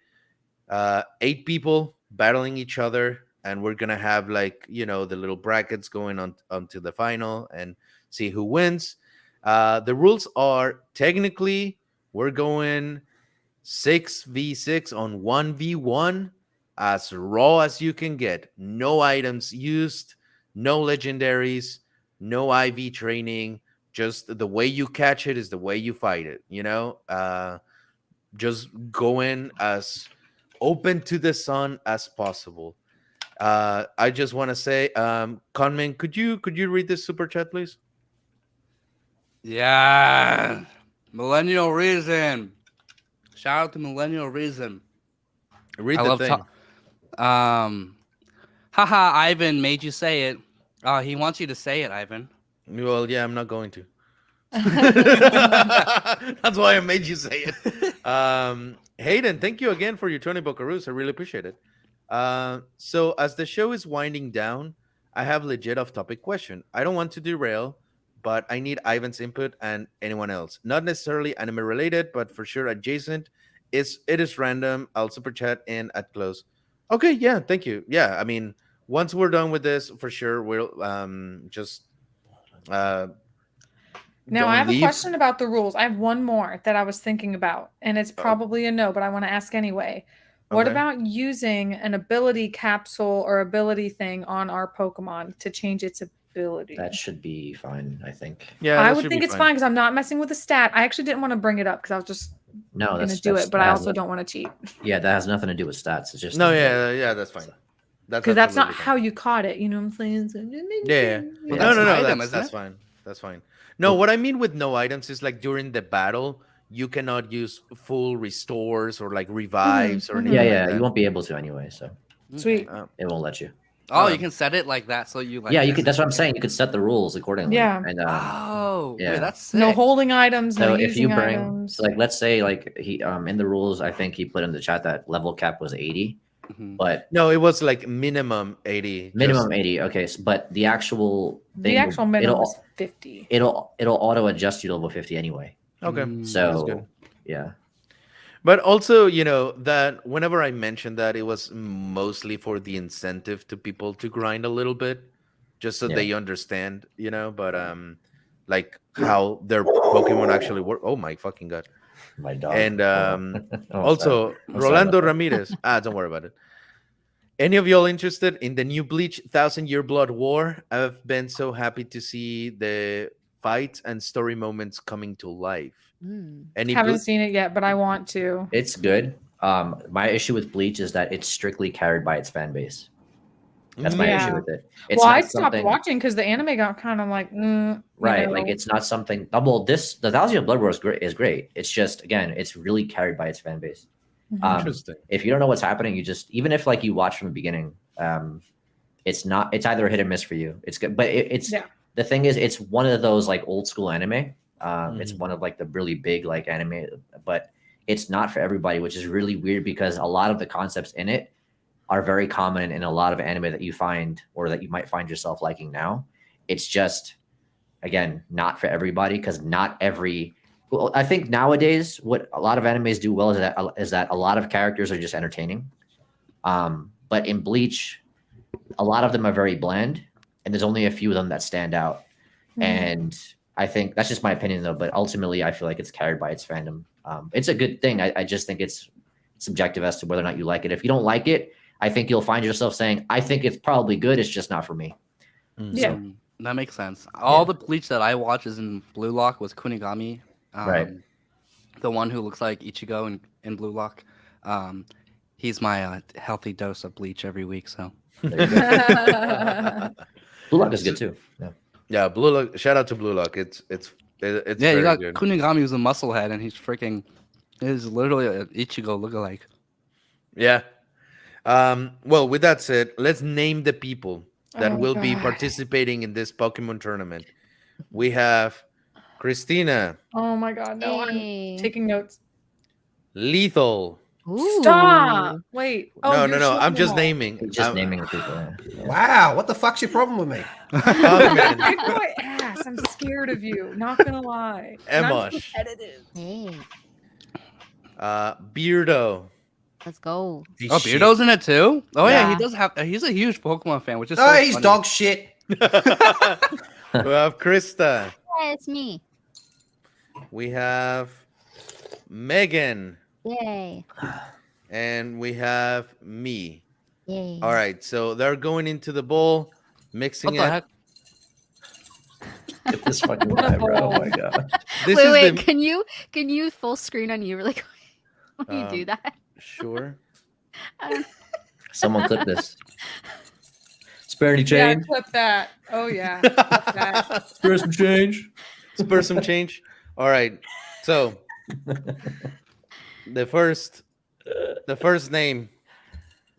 8 people battling each other and we're gonna have like the little brackets going on onto the final and see who wins. The rules are technically we're going 6v6 on 1v1, as raw as you can get. No items used, no legendaries, no IV training. Just the way you catch it is the way you fight it. Just go in as open to the sun as possible. I just want to say, Conman, could you read this super chat, please? Yeah. Millennial Reason. Shout out to Millennial Reason. Read I the love thing. Haha, Ivan made you say it. He wants you to say it, Ivan. Well, yeah, I'm not going to. That's why I made you say it. Hayden, thank you again for your 20 buckaroos. I really appreciate it. So as the show is winding down, I have legit off-topic question. I don't want to derail, but I need Ivan's input and anyone else. Not necessarily anime related, but for sure adjacent. It is random. I'll super chat in at close. Okay, yeah, thank you. Yeah, I mean, once we're done with this, for sure, we'll just Now don't I have leave. a question about the rules. I have one more that I was thinking about, and it's probably a no, but I want to ask anyway. What Okay. about using an ability capsule or ability thing on our Pokemon to change its ability? That should be fine, I think. Yeah, I that would should think be it's fine because I'm not messing with the stat. I actually didn't want to bring it up because I was just No, going to that's do that's it, but that I has also no- don't want to cheat Yeah, that has nothing to do with stats. It's just No, an yeah, that's fine. because that's not absolutely fine. how you caught it. You know what I'm saying? So, Yeah. But No, that's no, an no. item, That's isn't it? fine. That's fine. No, what I mean with no items is like during the battle, you cannot use full restores or like revives or mhm. anything Yeah, like yeah, that. you won't be able to anyway, so Sweet. it won't let you. Oh, you can set it like that so you like. Yeah, you could. That's what I'm saying. You could set the rules accordingly. Yeah. And Oh, yeah. wait, that's sick. No holding items, so no if you using bring, items. so like, let's say like he in the rules, I think he put in the chat that level cap was 80, Mhm. but No, it was like minimum 80. minimum 80. Okay, but the actual thing, The actual minimum is 50. it'll auto adjust you to level 50 anyway. Okay. Mm. That's So good. yeah, But also, that whenever I mentioned that, it was mostly for the incentive to people to grind a little bit, just so Yeah. they understand, but like how their Pokemon actually work. Oh my fucking god! my dog. And Oh, also sorry. I'm sorry Rolando about that. Ramirez. Don't worry about it. Any of y'all interested in the new Bleach 1,000-Year Blood War? I've been so happy to see the fights and story moments coming to life. Any Haven't Ble- seen it yet, but I want to. It's good. My issue with Bleach is that it's strictly carried by its fan base. That's my Yeah. issue with it. It's Well, not I stopped something- watching because the anime got kind of like, Right, like it's not something. Well, the 1,000-Year Blood War is great. It's just, again, it's really carried by its fan base. Interesting. If you don't know what's happening, you just, even if like you watch from the beginning, it's either a hit or miss for you. It's good, but it's Yeah. the thing is, it's one of those like old school anime. It's one of like the really big like anime, but it's not for everybody, which is really weird because a lot of the concepts in it are very common in a lot of anime that you find or that you might find yourself liking now. It's just, again, not for everybody because not every. Well, I think nowadays what a lot of animes do well is that a lot of characters are just entertaining. But in Bleach, a lot of them are very bland, and there's only a few of them that stand out. And I think that's just my opinion, though. But ultimately, I feel like it's carried by its fandom. It's a good thing. I just think it's subjective as to whether or not you like it. If you don't like it, I think you'll find yourself saying, "I think it's probably good. It's just not for me." Yeah. That makes sense. All the Bleach that I watch is in Blue Lock with Kunigami. Right. The one who looks like Ichigo in Blue Lock. He's my healthy dose of Bleach every week. So There you go. Blue Lock is good too. Yeah. Yeah, Blue Lock. Shout out to Blue Lock. It's yeah, very you got good. Kunigami who's a musclehead, and he's literally an Ichigo lookalike. Yeah. Well, with that said, let's name the people that Oh, will be God. participating in this Pokemon tournament. We have Christina, Oh my god, no, Hey. I'm taking notes. Lethal. Stop. Wait. Oh, no, you're no, I'm showing just them all. naming. It's just I'm- naming the people. Yeah. Wow, what the fuck's your problem with me? Conman, Kick my ass. I'm scared of you. Not gonna lie. And I'm Emosh, competitive. Hey. Beardo, Let's go. He's Oh, shit. Beardo's in it too. Oh yeah, he Yeah. does have. He's a huge Pokemon fan, which is No, so he's funny. dog shit. We have Krista. Yeah, it's me. We have Megan. Yay. And we have me. Yay. All right, so they're going into the bowl, mixing What the it. heck? Get this fucking guy, bro. Oh my god. This wait, is wait. the Can you full screen on you really quick when you do that? sure. I don't- Someone clip this. Spare any Yeah, change? clip that. Oh yeah. Clip that. Spare some change. Spur some change. All right, so the first name,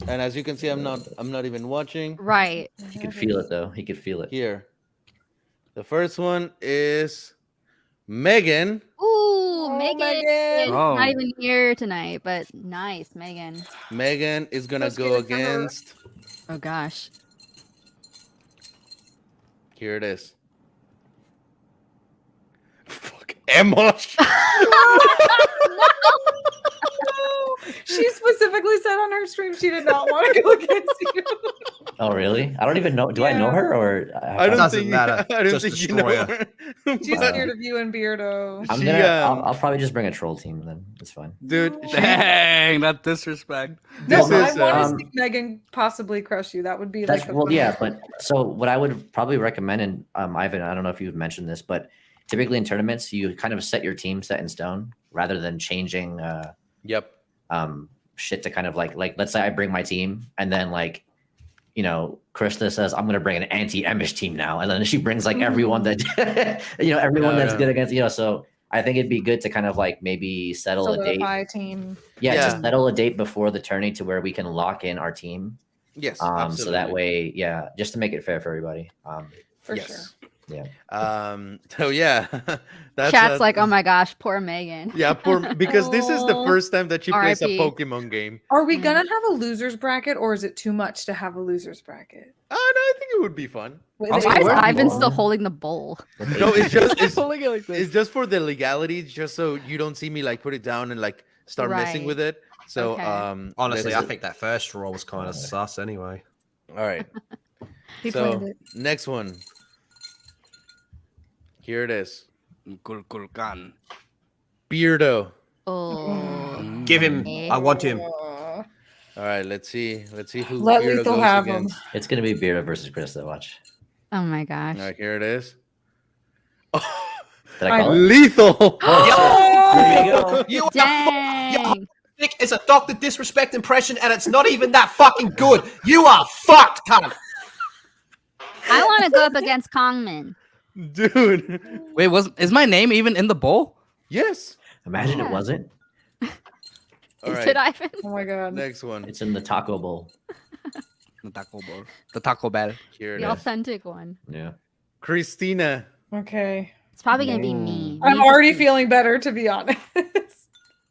and as you can see, I'm not even watching Right. He could feel it though. He could feel it. here. The first one is Megan. Ooh, Megan. Megan. Oh. Not even here tonight, but nice, Megan. Megan is gonna Let's go get it for her. against. Oh gosh. Here it is. Fuck, Emosh. She specifically said on her stream she did not want to go against you. Oh really? I don't even know. Do I know Yeah. her or I don't Doesn't think matter. I don't Just think you destroy know her. her. She's Wow. scared of you and Beardo. I'm She, gonna. um, I'll probably just bring a troll team then. It's fine. Dude, she, Dang, that disrespect. this No, is I want to um, see Megan possibly crush you. That would be That's like the well, fun- yeah. But so what I would probably recommend, and Ivan, I don't know if you've mentioned this, but typically in tournaments, you kind of set your team set in stone rather than changing yep. shit to kind of like let's say I bring my team and then like Krista says I'm gonna bring an anti-Emish team now, and then she brings like everyone that everyone Yeah, that's yeah. good against so I think it'd be good to kind of like maybe settle a date. solidify team. Yeah, Yeah. to settle a date before the tourney to where we can lock in our team. Yes. So absolutely. that way, yeah, just to make it fair for everybody. For yes. sure. So yeah, that's Chat's like, oh my gosh, poor Megan. yeah, because this is the Aw. first time that she plays a RIP. Pokemon game. Are we Yeah. gonna have a losers bracket, or is it too much to have a losers bracket? Oh no, I think it would be fun. Wait, Also, Why is where- Ivan still holding the bowl? No, it's just Holding it like this. it's just for the legalities, just so you don't see me like put it down and like start messing Right. with it. So Okay. Honestly, let's- I think that first roll was kind of sus anyway. all right. He So planned it. next one. Here it is. Kulkulkan. Beardo. Oh. Give him. I want him. All right, let's see who Let Beardo Lethal goes have him. against. It's gonna be Beardo versus Krista. Watch. Oh my gosh. All right, here it is. Did I call it? Lethal. There you go. You are Dang. thick as a Dr. Disrespect impression, and it's not even that fucking good. You are fucked, cunt. I want to go up against Kongman. Dude. Wait, is my name even in the bowl? Yes. Imagine Yeah. it wasn't. All Is right. it Ivan? Oh my god. Next one. It's in the taco bowl. The taco bowl. The Taco Bell. Here it The is. authentic one. Yeah. Christina. Okay. It's probably going to be me. I'm Me already too. feeling better, to be honest.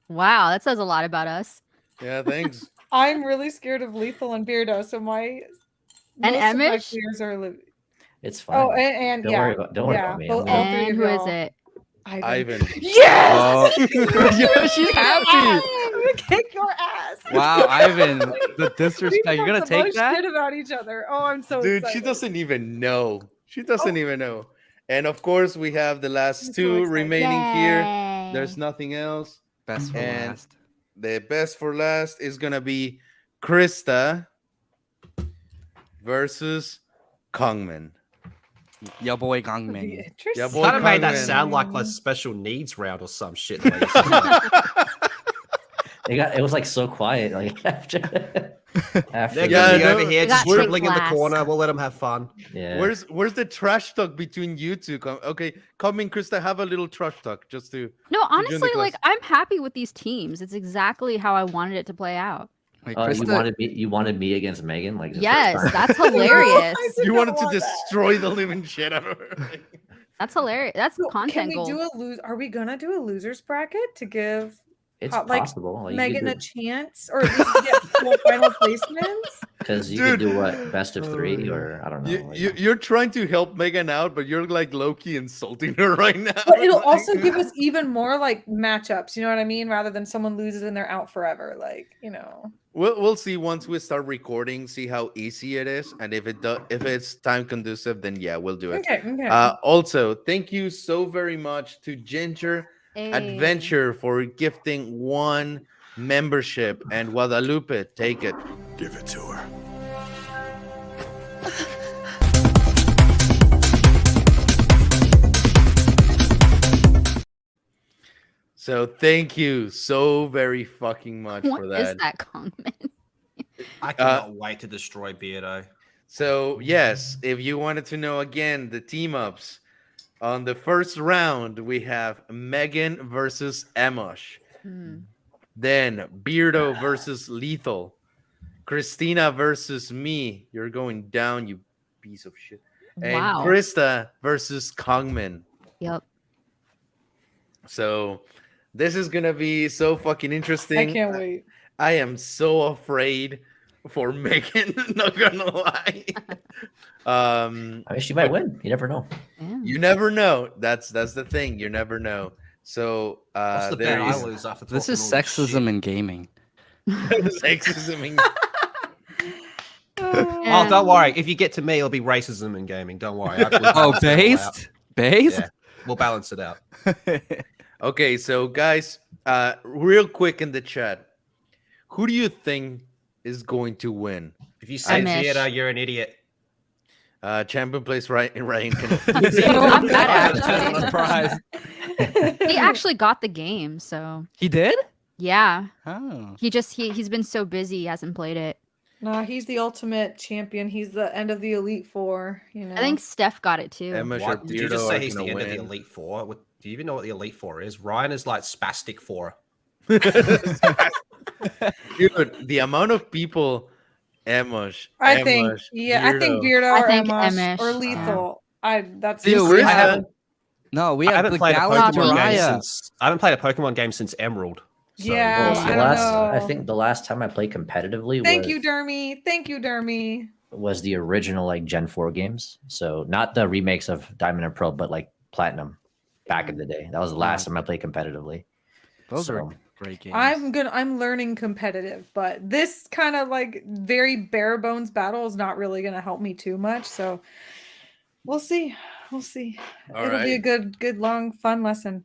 Wow, that says a lot about us. Yeah, thanks. I'm really scared of Lethal and Beardo, so my And most of my Emish? fears are It's fine. Oh, and Don't yeah, worry about. Don't worry about me. both- I'm all good. three And of who is y'all. it? Ivan. Yes! Oh, yeah, she's happy. I'm gonna kick your ass. Wow, Ivan, the We disrespect. You're gonna talk the take most that? shit about each other. Oh, I'm so Dude, excited. she doesn't even know. She doesn't even know. And of course, we have the last I'm so two excited. remaining here. Yay. There's nothing else. Best for And- last. The best for last is gonna be Krista versus Kongman. Yo, boy, That'd be Gangming. interesting. Yeah, boy, Kind of made that Kongman. sound like a special needs round or some shit. the way you said that. It was like so quiet. Like after. They're Yeah, gonna be no, over here got just dribbling in the class. corner. We'll let them have fun. Yeah. Where's the trash talk between you two? Okay, come in, Krista. Have a little trash talk just to. No, honestly, class. like I'm happy with these teams. It's exactly how I wanted it to play out. Wait, You Krista, wanted me against Megan. Like the first Yes, time? that's hilarious. I did You not wanted to want that. destroy the living shit out of her. That's hilarious. That's So, can content we gold. do a lose? Are we gonna do a losers bracket to give It's like possible. Like, Megan a chance, or at least get full final placements? because you could Dude. do what, best of 3, or I don't know. You're trying to help Megan out, but you're like low-key insulting her right now. But it'll Like- also give us even more like matchups. You know what I mean? Rather than someone loses and they're out forever. Like, you know. We'll see once we start recording, see how easy it is, and if it's time conducive, then yeah, we'll do it. Okay. Okay. Also, thank you so very much to Ginger Hey. Adventure for gifting 1 membership, and Guadalupe, take it. Give it to her. So thank you so very fucking much What for is that. that comment? I cannot wait to destroy Beardo. So yes, if you wanted to know again the team ups on the first round, we have Megan versus Emosh. Hmm. Then Beardo versus Lethal. Christina versus me. You're going down, you piece of shit. And Wow. Krista versus Kongman. Yep. So this is gonna be so fucking interesting. I can't wait. I am so afraid for Megan, not gonna lie. I mean, she might win. You never know. Yeah. You never know. That's the thing. You never know. So What's the there bet I is lose after This talking is all this sexism shit? in gaming. sexism. Oh, don't worry. If you get to me, it'll be racism in gaming. Don't worry. Oh, based? Based? Yeah, we'll balance it out. Okay, so guys, real quick in the chat, who do you think is going to win? If you say Amish. theater, you're an idiot. Champion place Ryan. Not bad, actually. Surprise. He actually got the game, so He did? yeah. Oh. He's been so busy, he hasn't played it. No, he's the ultimate champion. He's the end of the Elite Four. You know. I think Steph got it too. Emma What? Did you just Shapiro say are he's the gonna end of the win. Elite Four? Do you even know what the Elite Four is? Ryan is like spastic four. Dude, the amount of people, Emosh, I think, Emosh, yeah, I think Beardo. Beardo I or think Emish Emish, or yeah. Lethal. That's Dude, just we're how- I haven't, No, we I have haven't the played a Galaxy Pokemon game Raya. since I haven't played a Pokemon game since Emerald. So, Yeah, Well, I the don't last, I know. think the last time I played competitively Thank was, you, Dermy. Thank you, Dermy. was the original like Gen 4 games. So not the remakes of Diamond and Pearl, but like Platinum back in the day. That was the last time I played competitively. Those are So- great games. I'm learning competitive, but this kind of like very bare bones battle is not really gonna help me too much. So we'll see. We'll see. All It'll be a right. good, long, fun lesson.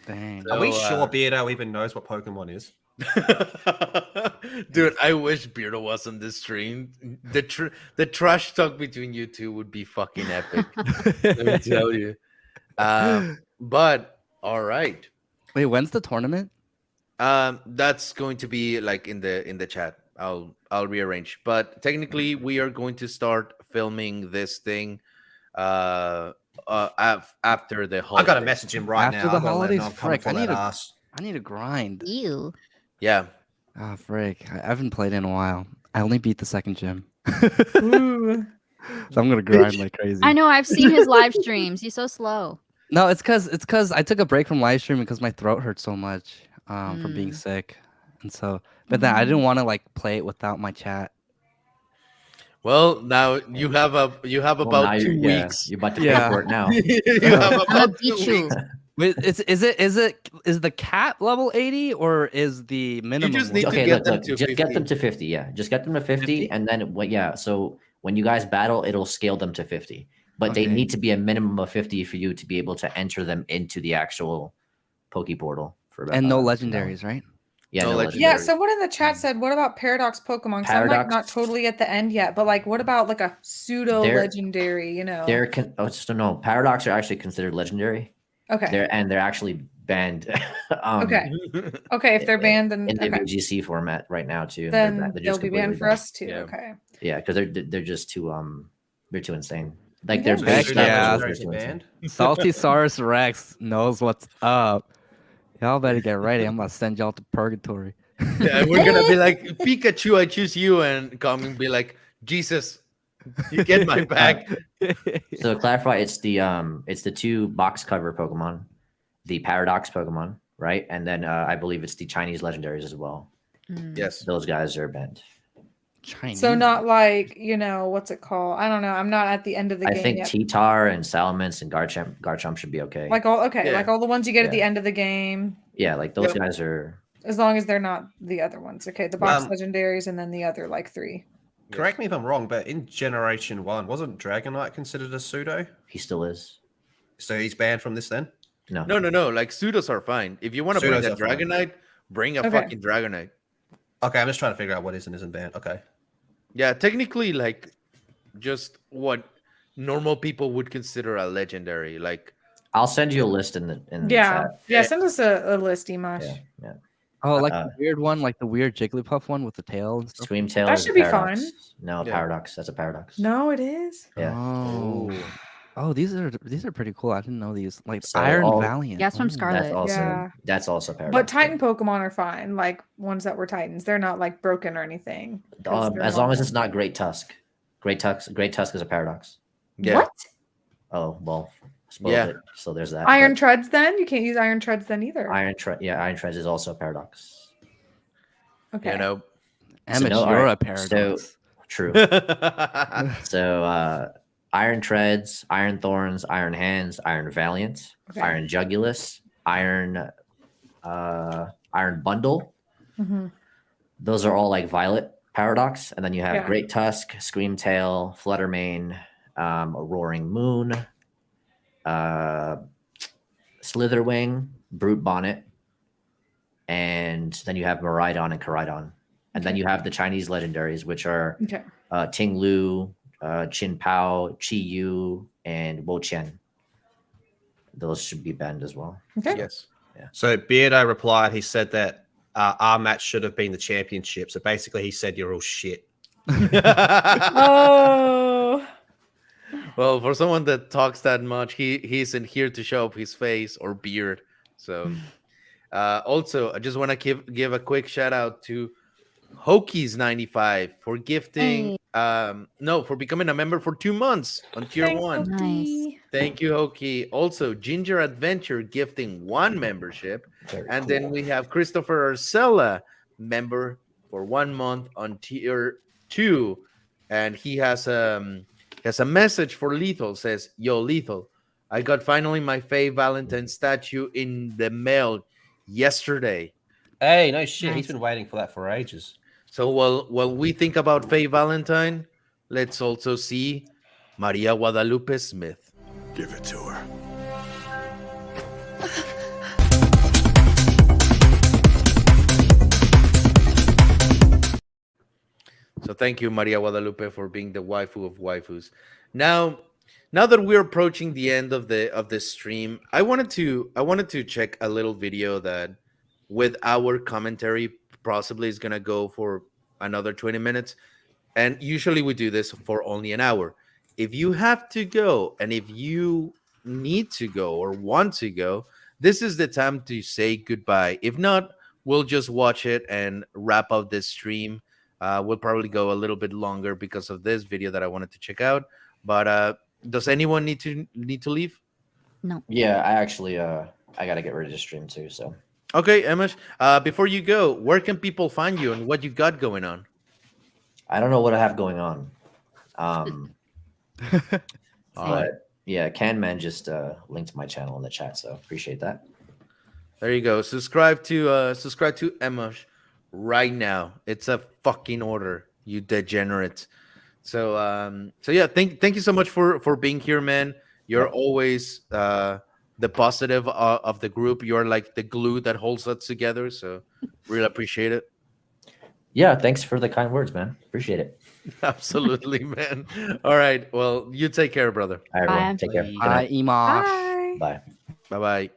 Dang. Are we So, sure Beardo even knows what Pokemon is? Dude, I wish Beardo was on this stream. The trash talk between you two would be fucking epic. Let me tell you. But all right. Wait, when's the tournament? That's going to be like in the chat. I'll rearrange. But technically, we are going to start filming this thing after the I holidays. got to message him right After now. the I gotta let him holidays? know I'm coming Frick, for I need that to- ass. I need to grind. Ew. Yeah. Ah, frick. I haven't played in a while. I only beat the second gym. Ooh. So I'm gonna grind like crazy. I know, I've seen his live streams. He's so slow. No, it's cause I took a break from live streaming because my throat hurt so much from being Mm. sick, and so but then I didn't want to like play it without my chat. Well, now you have about now 2 you're, weeks. you're about to Yeah. pay for it now. You have I'm a about 2 beat you. weeks. Wait, is the cap level 80 or is the minimum? just need to Okay, get look, them look, to just get 50. them to 50. Yeah, just get them to 50, 50? and then what? Yeah, so when you guys battle, it'll scale them to 50, but they Okay. need to be a minimum of 50 for you to be able to enter them into the actual Poke Portal for and no for legendaries, right? Yeah, No no, legendary. Yeah, legendary. someone in the chat said, what about Paradox Pokemon? 'Cause I'm like not Paradox- totally at the end yet, but like what about like a pseudo They're- legendary, you know? So no, Paradox are actually considered legendary. Okay. They're actually banned. Okay. Okay, if they're banned then in the okay. VGC format right now too. Then They're they'll just be banned completely for us too. Yeah. Okay. Yeah, because they're just too they're too insane. Like Yeah. their So base Heck Pseudo yeah. levels are legendaries too are insane. banned? Salty Saurus Rex knows what's up. Y'all better get ready. I'm gonna send y'all to purgatory. Yeah, we're gonna be like, Pikachu, I choose you, and come and be like, Jesus, you get my back. So to clarify, it's the two box cover Pokemon, the Paradox Pokemon, right? And then I believe it's the Chinese legendaries as well. Yes. Those guys are banned. Chinese. So not like, what's it called? I don't know. I'm not at the end of the I game think yet. T-Tar and Salamence and Garchomp should be okay. Like Yeah. all the ones you get at the Yeah. end of the game, yeah, like those Yep. guys are. as long as they're not the other ones. Okay, the box Um, legendaries and then the other like 3. Correct me if I'm wrong, but in Generation 1, wasn't Dragonite considered a pseudo? He still is. So he's banned from this then? No. No. Like pseudos are fine. If you want to bring Pseudos a are fine. Dragonite, bring a Okay. fucking Dragonite. Okay, I'm just trying to figure out what is and isn't banned. Okay. Yeah, technically, like just what normal people would consider a legendary. Like, I'll send you a list in the Yeah. chat. Yeah, send us a list, Emash. Yeah. Oh, like Uh, the weird one, like the weird Jigglypuff one with the tail and stuff. Screamtail That is a should be paradox. fun. No, Yeah. paradox. That's a paradox. No, it is. Yeah. Oh. Oh, these are pretty cool. I didn't know these. Like So Iron all- Valiant. Yeah, it's from Ooh. Scarlet. That's also paradox. But Titan Pokemon are fine. Like ones that were Titans. They're not like broken or anything. 'cause they're As long as normal. it's not Great Tusk. Great Tusk is a paradox. yeah. What? Oh well, spoiled Yeah. it. So there's that. Iron but Treads then? You can't use Iron Treads then either. Iron Treads is also a paradox. Okay. You know. Emmett, no, you're alright, a paradox. True. Yeah. So Iron Treads, Iron Thorns, Iron Hands, Iron Valiant, Okay. Iron Jugulus, Iron Bundle. Mhm. Those are all like Violet paradox, and then you have Yeah. Great Tusk, Screamtail, Fluttermane, a Roaring Moon, Slitherwing, Brute Bonnet, and then you have Miraidon and Koraidon, and then you have the Chinese legendaries, which are Okay. Ting Lu, Qin Pao, Chi Yu, and Wo Qian. Those should be banned as well. Okay. Yes. So Beardo replied, he said that our match should have been the championship. So basically he said you're all shit. Oh. Well, for someone that talks that much, he isn't here to show up his face or beard. So, also, I just want to give a quick shout out to Hokies95 for gifting. For becoming a member for 2 months on tier Thanks, 1. Loki. Thank you, Hoki. Also, Ginger Adventure gifting 1 membership. Very And cool. then we have Christopher Arcella, member for 1 month on tier 2. And he has a message for Lethal. Says, "Yo, Lethal, I got finally my Faye Valentine statue in the mail yesterday." Hey, no shit. He's Nice. been waiting for that for ages. So while we think about Faye Valentine, let's also see Maria Guadalupe Smith. Give it to her. So thank you, Maria Guadalupe, for being the waifu of waifus. Now that we're approaching the end of the stream, I wanted to check a little video that, with our commentary, possibly is gonna go for another 20 minutes. And usually we do this for only an hour. If you have to go, and if you need to go or want to go, this is the time to say goodbye. If not, we'll just watch it and wrap up this stream. We'll probably go a little bit longer because of this video that I wanted to check out. But does anyone need to leave? Yeah, I actually I gotta get ready to stream too. So Okay, Emish. Before you go, where can people find you and what you got going on? I don't know what I have going on. All right. But yeah, Canman just linked my channel in the chat, so appreciate that. There you go. Subscribe to Emish right now. It's a fucking order, you degenerates. So yeah, thank you so much for being here, man. You're always the positive of the group. You're like the glue that holds us together. So really appreciate it. Yeah, thanks for the kind words, man. Appreciate it. Absolutely, man. All right. Well, you take care, brother. All right, everyone. Bye. Take care. Good Hi, night. Emash. Bye. Bye. Bye.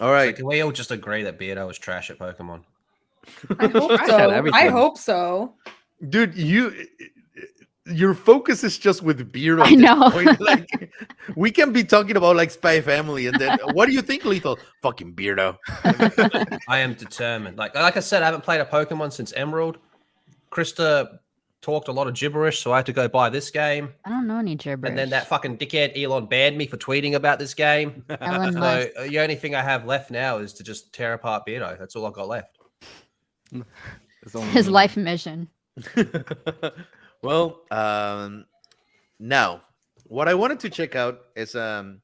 All So right. can we all just agree that Beardo was trash at Pokemon? I hope I said so. I everything. hope so. Dude, your focus is just with beer. I know. Like, we can be talking about like Spy Family, and then what do you think, Lethal? Fucking beardo. I am determined. Like I said, I haven't played a Pokemon since Emerald. Krista talked a lot of gibberish, so I had to go buy this game. I don't know any gibberish. And then that fucking dickhead Elon banned me for tweeting about this game. Elon So Musk. the only thing I have left now is to just tear apart Beardo. That's all I've got left. His life mission. Well, now what I wanted to check out is a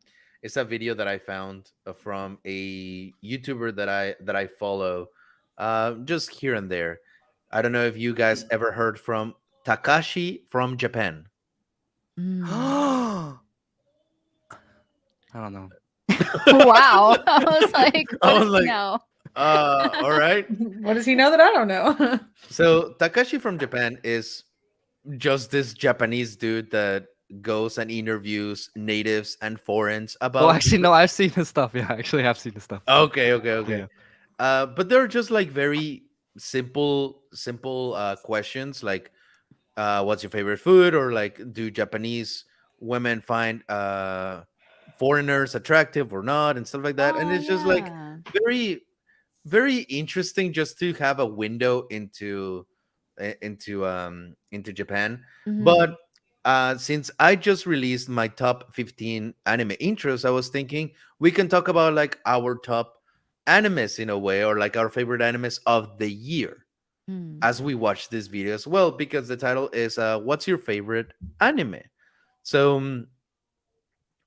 video that I found from a YouTuber that I follow, just here and there. I don't know if you guys ever heard from Takashi from Japan. Mm. I don't know. Wow. I was like, I what was does he like, know? All right. What does he know that I don't know? So Takashi from Japan is just this Japanese dude that goes and interviews natives and foreigners about. Well, actually, no, I've seen this stuff. Yeah, actually, I've seen this stuff. Okay. Yeah. But they're just like very simple questions, like what's your favorite food, or like, do Japanese women find foreigners attractive or not, and stuff like that. And Oh, it's just like yeah. very, very interesting just to have a window into Japan. Mhm. But since I just released my top 15 anime intros, I was thinking we can talk about like our top animes in a way, or like our favorite animes of the year Mm. as we watch this video as well, because the title is what's your favorite anime? So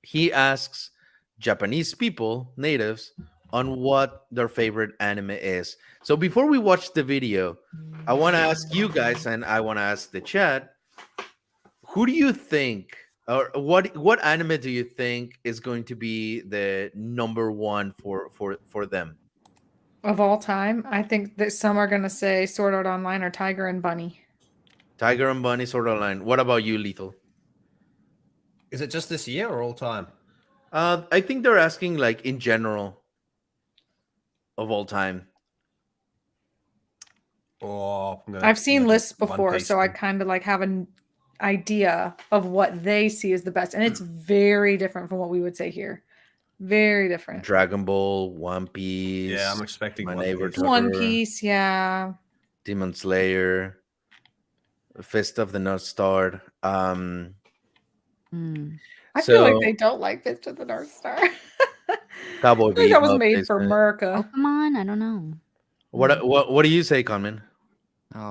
he asks Japanese people, natives, on what their favorite anime is. So before we watch the video, I want to ask you guys, and I want to ask the chat, who do you think, or what anime do you think is going to be the number one for them? Of all time, I think that some are gonna say Sword Art Online or Tiger and Bunny. Tiger and Bunny, Sword Art Online. What about you, Lethal? Is it just this year or all time? I think they're asking like in general of all time. Oh, I've seen lists One before, Piece so I then. kind of like have an idea of what they see as the best, and it's very different from what we would say here. Very different. Dragon Ball, One Piece. Yeah, I'm expecting My One Neighbor Piece. One Totoro, Piece, yeah. Demon Slayer, Fist of the North Star. Mm. I feel like So- they don't like Fist of the North Star. Cowboy I think that was Bebop, made they for said. America. Pokemon? I don't know. What do you say, Conman?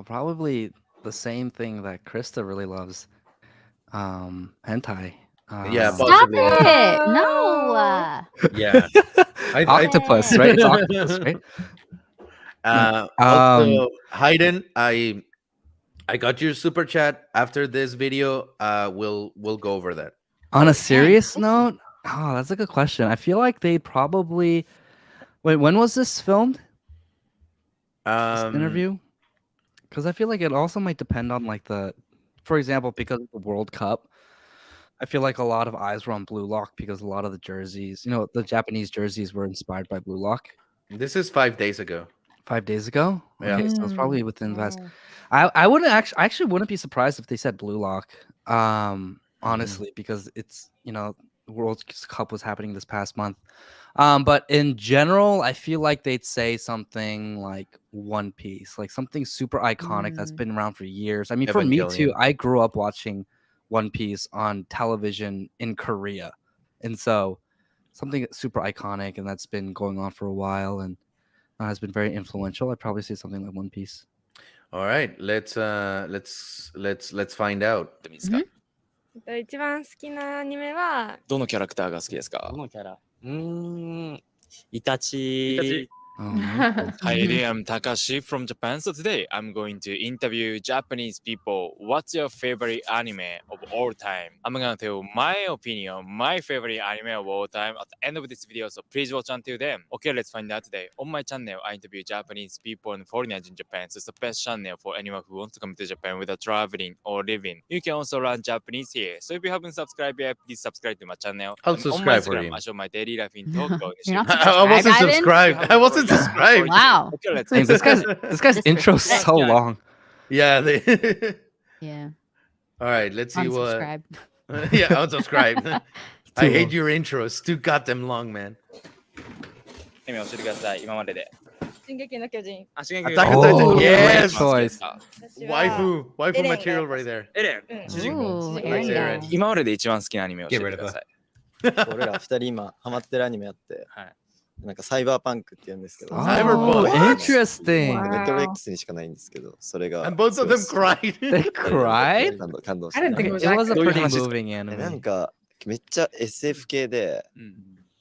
Probably the same thing that Krista really loves. Hentai. Yeah, Um, but- Stop Possibly. it! No. Yeah. I Octopus, right? It's octopus, right? Also, Hayden, I got your super chat after this video. We'll go over that. On a Okay. serious note, oh, that's a good question. I feel like they probably. Wait, when was this filmed? This interview? Because I feel like it also might depend on like for example, because of the World Cup, I feel like a lot of eyes were on Blue Lock because a lot of the jerseys, the Japanese jerseys were inspired by Blue Lock. This is 5 days ago. 5 days ago. Yeah. Okay, so it's probably within the past. Oh. I wouldn't actually. I actually wouldn't be surprised if they said Blue Lock. Honestly, because it's the World Cup was happening this past month. But in general, I feel like they'd say something like One Piece, like something super iconic that's been around for years. I mean, for me too, Evangelion. I grew up watching One Piece on television in Korea, and so something that's super iconic and that's been going on for a while and has been very influential. I'd probably say something like One Piece. All right, let's find out. ですか、一番好きなアニメはどのキャラクターが好きですか？どのキャライタチ Oh, no. Hi there, I'm Takashi from Japan. So today I'm going to interview Japanese people. What's your favorite anime of all time? I'm gonna tell my opinion, my favorite anime of all time at the end of this video. So please watch until then. Okay, let's find out today. On my channel, I interview Japanese people and foreigners in Japan. So it's the best channel for anyone who wants to come to Japan without traveling or living. You can also learn Japanese here. So if you haven't subscribed yet, please subscribe to my channel. I'll And on my subscribe for Instagram, you. I show my daily life in Tokyo. You're not I wasn't Ivan? subscribed. I wasn't subscribed. Wow. Okay, let's Dang, this guy's intro is so Yeah. long. Yeah. Yeah. All right, let's see what. Unsubscribe. Yeah, unsubscribe. I Too hate long. your intros. Too goddamn long, man. 意味教えてください今までで進撃の巨人。あ、進撃 Attack on Oh, Titan. great Yes. choice. 私は Waifu エレンが material やっぱ right there. エレン。うん主人公。 Ooh, Like Aaron Aaron. guy. 今までで一番好きなアニメを教え Get て rid く of ださい。俺ら二人今ハマってるアニメあって、はい。なんかサイバーパンクって言うんですけど、 Oh, Cyberpunk. interesting. Wow. ネットフリックスにしかないんですけど、それが And both of them すごい cried. They cried? 感動し I て didn't think it Okay, was it was a that good. pretty どういう話ですか？ moving なん anime. かめっちゃ SF 系で、うん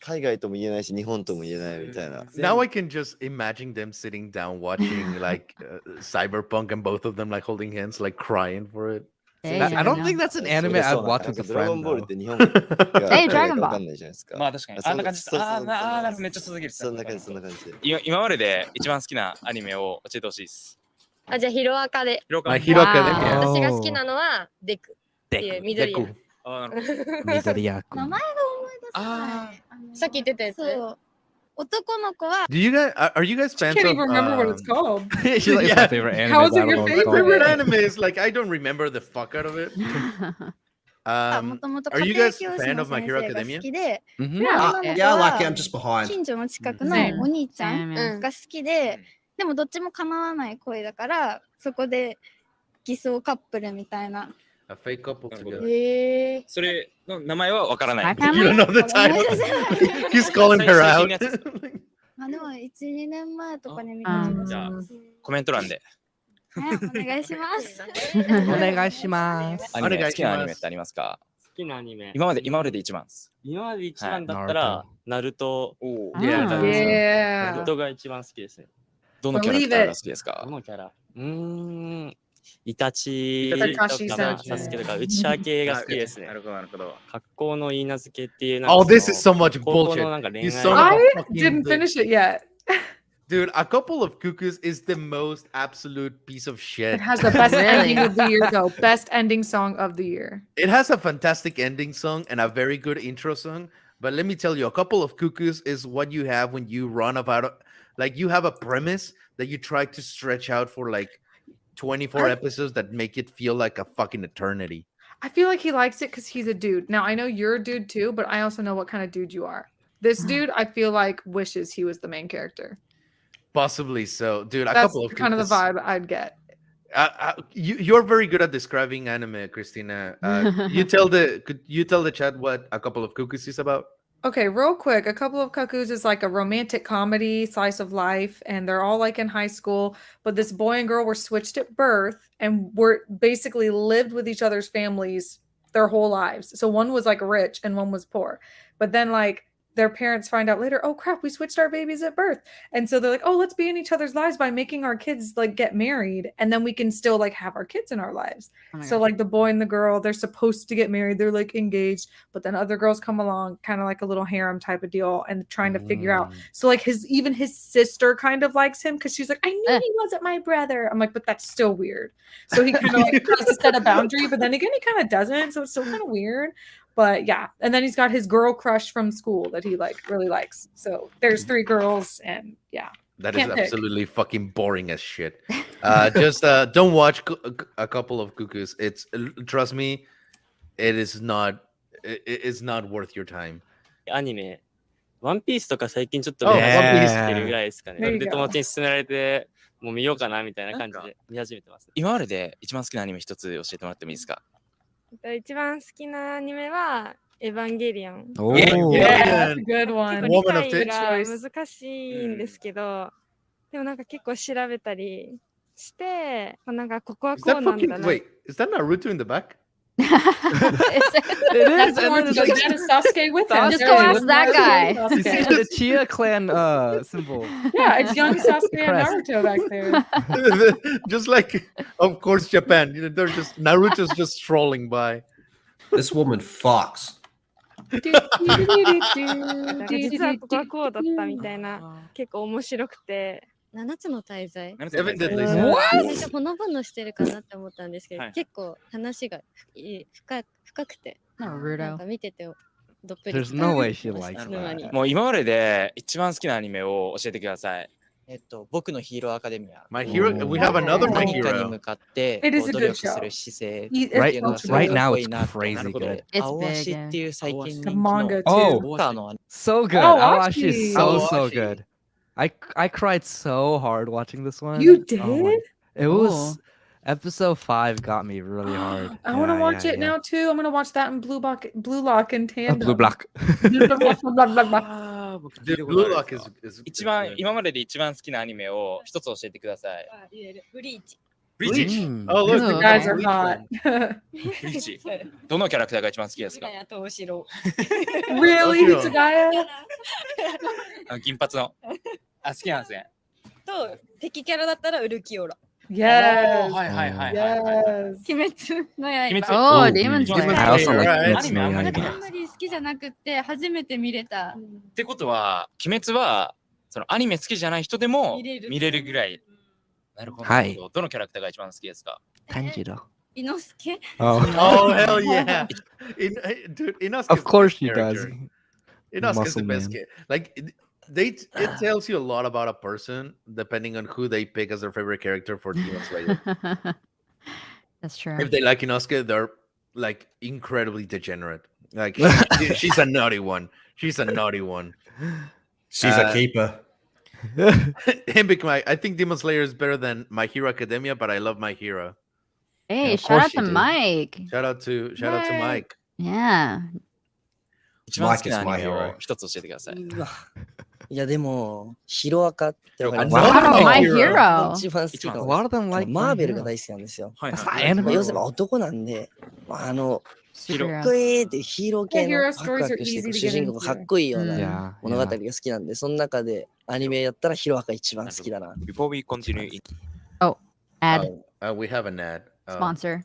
海外とも言えないし日本とも言えないみたいな。 Now I can just imagine them sitting down watching like Cyberpunk and both of them like holding hands, like crying for it. Hey, I you don't know. think that's an そ anime れそう I'd なん watch か with a ドラゴン friend ボールっ though. て日本が Hey, 海外 Dragon か Ball. わかんないじゃないですか。まあ確かに。あんな感じです。あーなるほど。めっちゃ続ける。そんな感じそんな感じで。今までで一番好きなアニメを教えてほしいです。あ、じゃあヒロアカで。ヒロカ My ン Hero Wow. Academia. 私が好きなのはデクっていう Deku. 緑や。 Deku. あーなるほど。 Midoriyaku. 名前が思い出せない。さっき言ってたやつ。そう。男の子は Do you guys are you guys I fans can't of even remember what it's called. She's like, it's my Yeah. favorite anime. How is it I don't your know what it's My called. favorite anime is like I don't remember the fuck out of it. もともと Are 家 you 庭 guys 教 a 師 fan の of My 先 Hero 生が Academia? 好きで、 Mhm. Yeah. 女の Yeah, 子 I like it. は I'm just behind. 近所の近くの Same. お兄ちゃん Same. が好きで、でもどっちも叶わない恋だからそこで偽装カップルみたいな。 A fake couple together. へえ。それの名前はわからない。 My You don't family? know the 思い title. 出せない。 He's calling her 最 out. 近のやつですか？まあでも1、2年前とかに見あ始めじゃあた。コメント欄でね、お願いします。お願いします。アニメお願いします好きなアニメってありますか？好きなアニメ。今までで一番です。今まで一番だったはいら、ナルト。おお。 Yeah. ナ Yeah. ルトが一番好きですね。どのキャラクターが好きですかど？のキャライタチイタチとか、先生サスケとか、内輪系が好きですねな。るほどなるほど。格好の言い名付けっていう。 Oh, this is so much 高校 bullshit. のなんか恋 You 愛 son of の I a fucking didn't bitch. finish it yet. Dude, A Couple of Cuckoos is the most absolute piece of shit. It has the best Really? ending of the year, though. Best ending song of the year. It has a fantastic ending song and a very good intro song. But let me tell you, A Couple of Cuckoos is what you have when you run about, like you have a premise that you try to stretch out for like 24 episodes that make it feel like a fucking eternity. I feel like he likes it because he's a dude. Now, I know you're a dude too, but I also know what kind of dude you are. This dude, I feel like, wishes he was the main character. Possibly so, dude. A That's couple of kind of the Cuckoos- vibe I'd get. You're very good at describing anime, Christina. Could you tell the chat what A Couple of Cuckoos is about? Okay, real quick. A Couple of Cuckoos is like a romantic comedy, slice of life, and they're all like in high school. But this boy and girl were switched at birth and were basically lived with each other's families their whole lives. So one was like rich and one was poor. But then like their parents find out later, oh crap, we switched our babies at birth. And so they're like, oh, let's be in each other's lives by making our kids like get married. And then we can still like have our kids in our lives. Oh my So gosh. like the boy and the girl, they're supposed to get married. They're like engaged, but then other girls come along, kind of like a little harem type of deal and trying to figure out. So like even his sister kind of likes him because she's like, I knew he wasn't my brother. I'm like, but that's still weird. So he kind of like tries to set a boundary, but then again, he kind of doesn't. So it's still kind of weird. But yeah, and then he's got his girl crush from school that he like really likes. So there's 3 girls, and yeah, That is Can't pick. absolutely fucking boring as shit. Just don't watch A Couple of Cuckoos. It's trust me, it is not. It is not worth your time. アニメ、ワンピースとか最近ちょっと Oh, 見 One 始 Piece. めてるぐらいですかね。 There you で、 go. 友達に勧められて、もう見ようかなみたいな感じで見始めてます。今までで一番好きなアニメ一つ教えてもらってもいいですか？一番好きなアニメはエヴァンゲリオン。 Oh, Yeah, yeah, that's a good 結 one. 構 Woman 理 of 解 Tears. が難しいんですけど、でもなんか結構調べたりして、なんかここは Is こう that なんだ fucking な。 wait? Is that Naruto in the back? it That's is. And more then to it's go like, get Sasuke with him. Just go ask that guy. you see the Chia clan symbol. Yeah, it's young Sasuke and Crest. Naruto back there. Just like, of course, Japan. You know, they're just Naruto's just strolling by. This woman fucks. なんか実はここはこうだったみたいな、結構面白くて。7つの大罪。 Evidently, What? 最初ほのぼのしてるかなって思ったんですけど、はい結構話が深くて、なん Naruto. か見ててどっぷり There's no way she likes 沼に that. もう今までで一番好きなアニメを教えてください。僕のヒーローアカデミア。 My hero. We have another My 何かに hero. 向かってこ It is う a 努 good 力す show. る姿勢 He- っていうのがすごい Right かっ now こ it's いいなって crazy なるほど good. It's 青 big, 足 yeah. っていう最近 The 人気の manga too. Oh. ウォーカーの So good. Oh, Awashi Awashi. is so Awashi. good. I cried so hard watching this one. You Oh my- did? It was episode 5 got me really hard. I want to Yeah, watch yeah, it yeah. now too. I'm gonna watch that in Blue Lock and Tandem. Blue Block. Blah, blah, blah, blah, blah. ああ、僕聞 The いたこと Blue ある Lock です is わ。一番 good. 今までで一番好きなアニメを一つ教えてください。ブリーチ。ブリーチ。 Bleach. Oh, look, Ooh, the You guys are Bleach hot. one. ブリーチ。どのキャラクターが一番好きですか？ Really, Tokyo. Tsugaya? 金髪の。あ、好きなんですね。と敵キャラだったらウルキオラ。Yes. はいはいはいはい。 Yes. 鬼滅の刃。鬼滅 Oh, Ooh, Demon Demon Slayer. I also like Right. Kimetsu no アニメあんまり Yaiba. あんまり好きじゃなくて初めて見れた。ってことは、鬼滅はそのアニメ好きじゃない人でも見れる見れるぐらい。なるほど。はいなるほどどのキャラクターが一番好きですか？ Tanjiro. 伊之助。 Oh, Oh, hell yeah. Dude, Inosuke. of course he does. Inosuke is the Muscle best man. kid. Like, it tells you a lot about a person depending on who they pick as their favorite character for Demon Slayer. That's true. If they like Inosuke, they're like incredibly degenerate. Like, she's a naughty one. She's a naughty one. She's a keeper. I think Demon Slayer is better than My Hero Academia, but I love My Hero. Hey, of shout out course to you do. Mike. Shout out to Mike. Mike. Yeah. 一番好きなアニ Mike メ is my を hero. 一つ教えてください。うわいやでも、ヒロアカってわかります Wow, My hero. hero. 一番好きな A の lot of them like マーベルが My 大好きなんですよ。はい That's は not い。まあ anime. 要するに男なんで、Superhero. かっこいいっていうヒーロー系 Yeah, の hero ワク stories ワ are クして easy いく to 主 get 人公がか into. っこいいような Yeah. 物語が好きなんで、その中でアニメやったらヒロアカ一番好きだな。 Before we continue, Ad. We have an ad. Sponsor.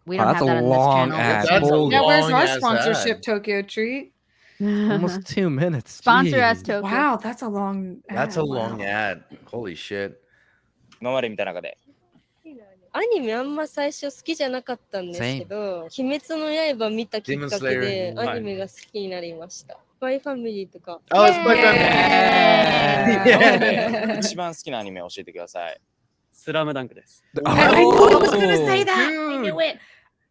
We Oh, don't that's have a that on this long channel. ad. That's a Holy- Yeah, where's our long-ass sponsorship, ad. Tokyo Treat? Almost 2 minutes. Sponsor us, Jeez. Tokyo. Wow, that's a long. That's ad. a long Wow. ad. Holy shit. 今まで見た中で。アニメあんま最初好きじゃなかったんですけど、鬼滅の刃見たきっかけ Demon Slayer ではいアニメが好きになりました。スパイファミリーとか。 Oh, it's my Yeah. 一番好きなアニメを教えてください。スラムダンクです。 I knew I was gonna say Oh, that. I knew it.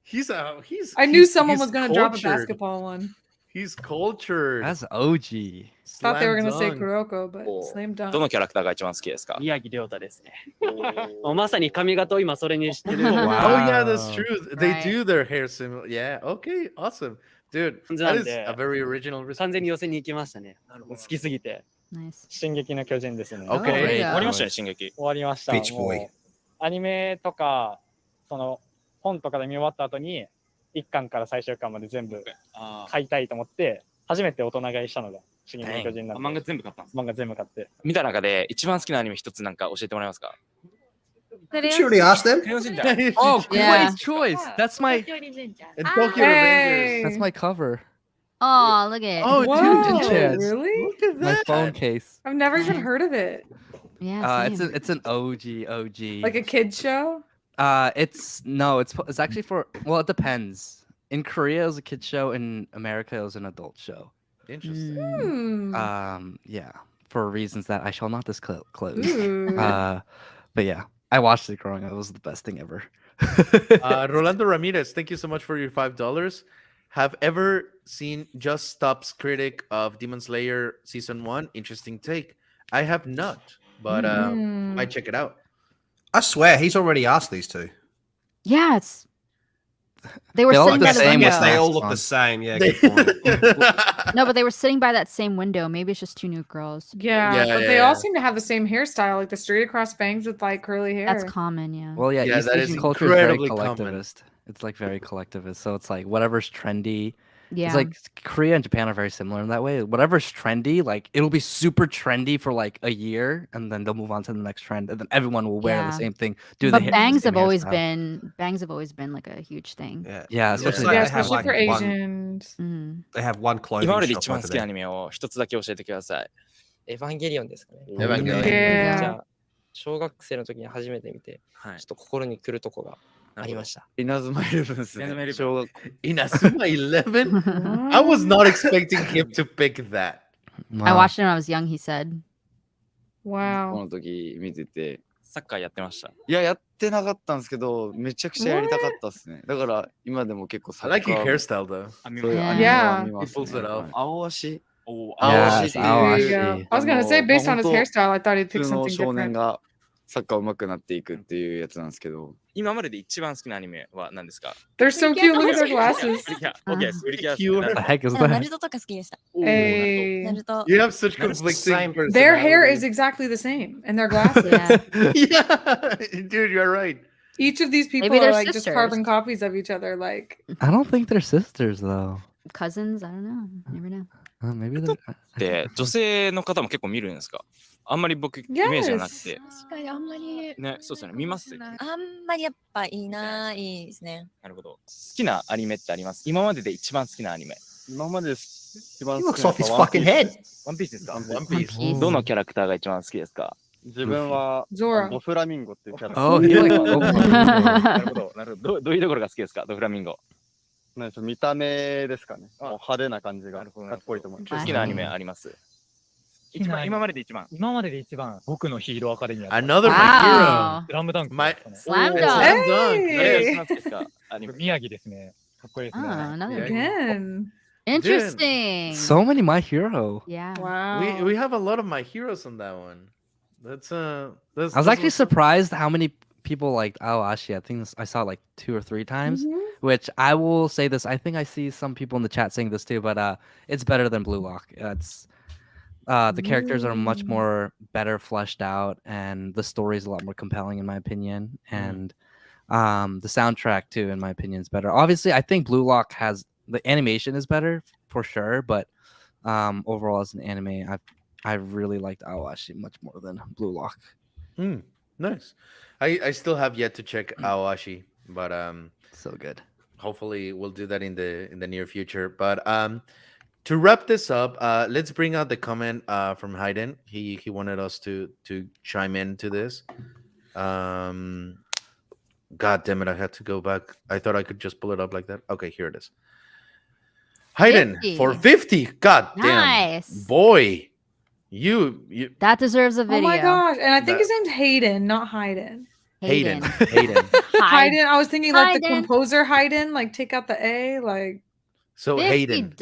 He's I knew he's- someone he's was gonna drop a cultured. basketball one. He's cultured. That's OG. Thought they were gonna say Slam dunk. Kuroko, but お slam ど dunk. のキャラクターが一番好きですか？宮城亮太ですね。もうまさに髪型を今それにしてる。 Oh yeah, that's Wow. true. They Right. do their hair similar. Yeah. Okay. Awesome, dude. That is a very original 完 response. 全に寄せに行きましたね。好きすぎて。 Nice. 進撃の巨人ですね。 Okay. there you 終 go. わりましたね、進撃。終わりました。 Beach もう Boy アニメとか、その本とかで見終わった後に、1巻から最終巻まで全部あ買いたいと思って、初めて大人買いしたのが進撃の巨人なんで。漫画全部買ったんです。漫画全部買って。見た中で一番好きなアニメ一つなんか教えてもらえますか？ Did you already ask them? クレヨンしんちゃん。 Oh, Yeah. great choice. That's my 東京リベンジャー And Ah. Tokyo Hey. that's my cover. Oh, look at it. Oh, Whoa, dude, Chaz. really? Look at My that. phone case. I've never even heard of it. Yeah. It's same. it's an OG. Like a kid show? It's actually for, well, it depends. In Korea it was a kid show, in America it was an adult show. Interesting. Hmm. Yeah, for reasons that I shall not disclose. Ooh. But yeah, I watched it growing up. It was the best thing ever. Rolando Ramirez, thank you so much for your $5. Have ever seen Just Stop's critic of Demon Slayer season 1? Interesting take. I have not, but Mm. might check it out. I swear he's already asked these two. Yeah, it's. They were They all sitting look by the the same window. with They all masks look on. the same. Yeah, good point. No, but they were sitting by that same window. Maybe it's just two new girls. Yeah, Yeah, but yeah, they yeah. all seem to have the same hairstyle, like the straight across bangs with like curly hair. That's common, yeah. Well, yeah, Yeah, East that is Asian culture is very incredibly common. collectivist. It's like very collectivist. So it's like whatever's trendy. Yeah. It's like Korea and Japan are very similar in that way. Whatever's trendy, like it'll be super trendy for like a year, and then they'll move on to the next trend, and then everyone will wear Yeah. the same thing. Do but the bangs same have always hairstyle. been like a huge thing. Yeah, Yeah, It's especially like yeah, they have especially like for one. Asians. Mm. They have one clothing 今までで shop 一番 over 好きなア there. ニメを一つだけ教えてください。エヴァンゲリオンですかね。 Evangelion. Yeah. じゃあ、小学生の時に初めて見て、はいちょっと心に来るとこがありました。稲妻イレブンですね。稲妻イレブン小学校 Inazuma 11? I was not expecting him to pick that. I Wow. watched it when I was young, he said. こ Wow. の時見てて。サッカーやってました。いや、やってなかったんですけど、めちゃくちゃやりたかったですね。だから今でも結構サ I ッカ like ー your hairstyle though. そういうアニメは見ます、ね。 He pulls it off. 青足おー、Yes, Aoshi っていう。 There you go. Aoshi. I was gonna say, まあ based on 本 his 当 hairstyle, I thought he'd 普 pick 通の something 少年 different. がサッカー上手くなっていくっていうやつなんですけど、今までで一番好きなアニメは何ですか？ They're so cute. Look at their プリキュア、 glasses. プリキュア、OK です。プリキュアです。 Cute. What the heck is ナ that? ルトとか好きでした。 Hey. ナルト。 You have such That's the same- conflicting Their hair personalities. is exactly the same, and their glasses. Yeah. Yeah, dude, you're right. Each of these people Maybe are they're like just sisters. carbon copies of each other. Like, I don't think they're sisters though. Cousins? I don't know. Never know. Maybe they're. で、女性の方も結構見るんですか？あんまり僕、イメージがなく yes. て。確かにあんまり、ね、そうですよね。見ます？あんまりやっぱいないですね。なるほど。好きなアニメってあります？今までで一番好きなアニメ。今まで一番 He 好 looks きな off のは his fucking head. ワンピースですか？ワンピワンピース。 Piece. どのキャラクターが一番好きですか？自分は Zora. ドフラミンゴっていうキャラ Oh, ク he ター like. なるほど、なるほど。どういうところが好きですか？ドフラミンゴ。なんでしょう見た目ですかね。あもう派手な感じがかなるほど、なっるほど。こいいと思います。好きなアニメあります？一番、今までで一番。今までで一番、僕のヒーローアカデミア。 Another my Wow. スラムダンク My ですかね。 Slam Oh, dunk. Slam dunk. 誰が Hey. 一番好きですか？アニメ。宮城ですね。かっこいいです Oh, ね。 another. Again. Interesting. So many My Hero. Yeah. Wow. We have a lot of my heroes on that one. That's that's. I was that's actually what's up. surprised how many people liked Aoashi. I think I saw it like 2 or 3 times. Mhm. Which I will say this. I think I see some people in the chat saying this too, but it's better than Blue Lock. It's the characters are much more better fleshed out, and the story is a lot more compelling in my opinion. And the soundtrack too, in my opinion, is better. Obviously, I think Blue Lock has the animation is better for sure, but overall as an anime, I really liked Aoashi much more than Blue Lock. Nice. I still have yet to check Aoashi, but So good. hopefully we'll do that in the near future. But to wrap this up, let's bring out the comment from Hayden. He wanted us to chime into this. God damn it, I had to go back. I thought I could just pull it up like that. Okay, here it is. Hayden 50. for 50. God damn. Nice. Boy. You That deserves a Oh video. my gosh. And I think That- his name's Hayden, not Hayden. Hayden. Hayden. Hayden. Hayden. I was thinking like the Hayden. composer Hayden, like take out the A, like So $50. Hayden.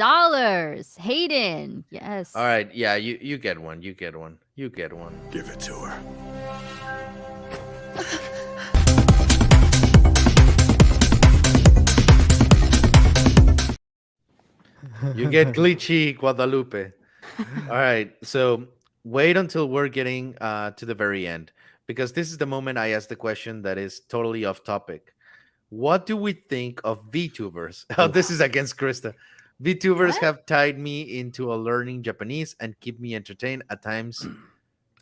Hayden. Yes. All right, yeah, you get one. You get one. You get one. Give it to her. You get glitchy, Guadalupe. All right, so wait until we're getting to the very end, because this is the moment I ask the question that is totally off topic. What do we think of VTubers? Oh, this is against Krista. VTubers What? have tied me into learning Japanese and keep me entertained at times.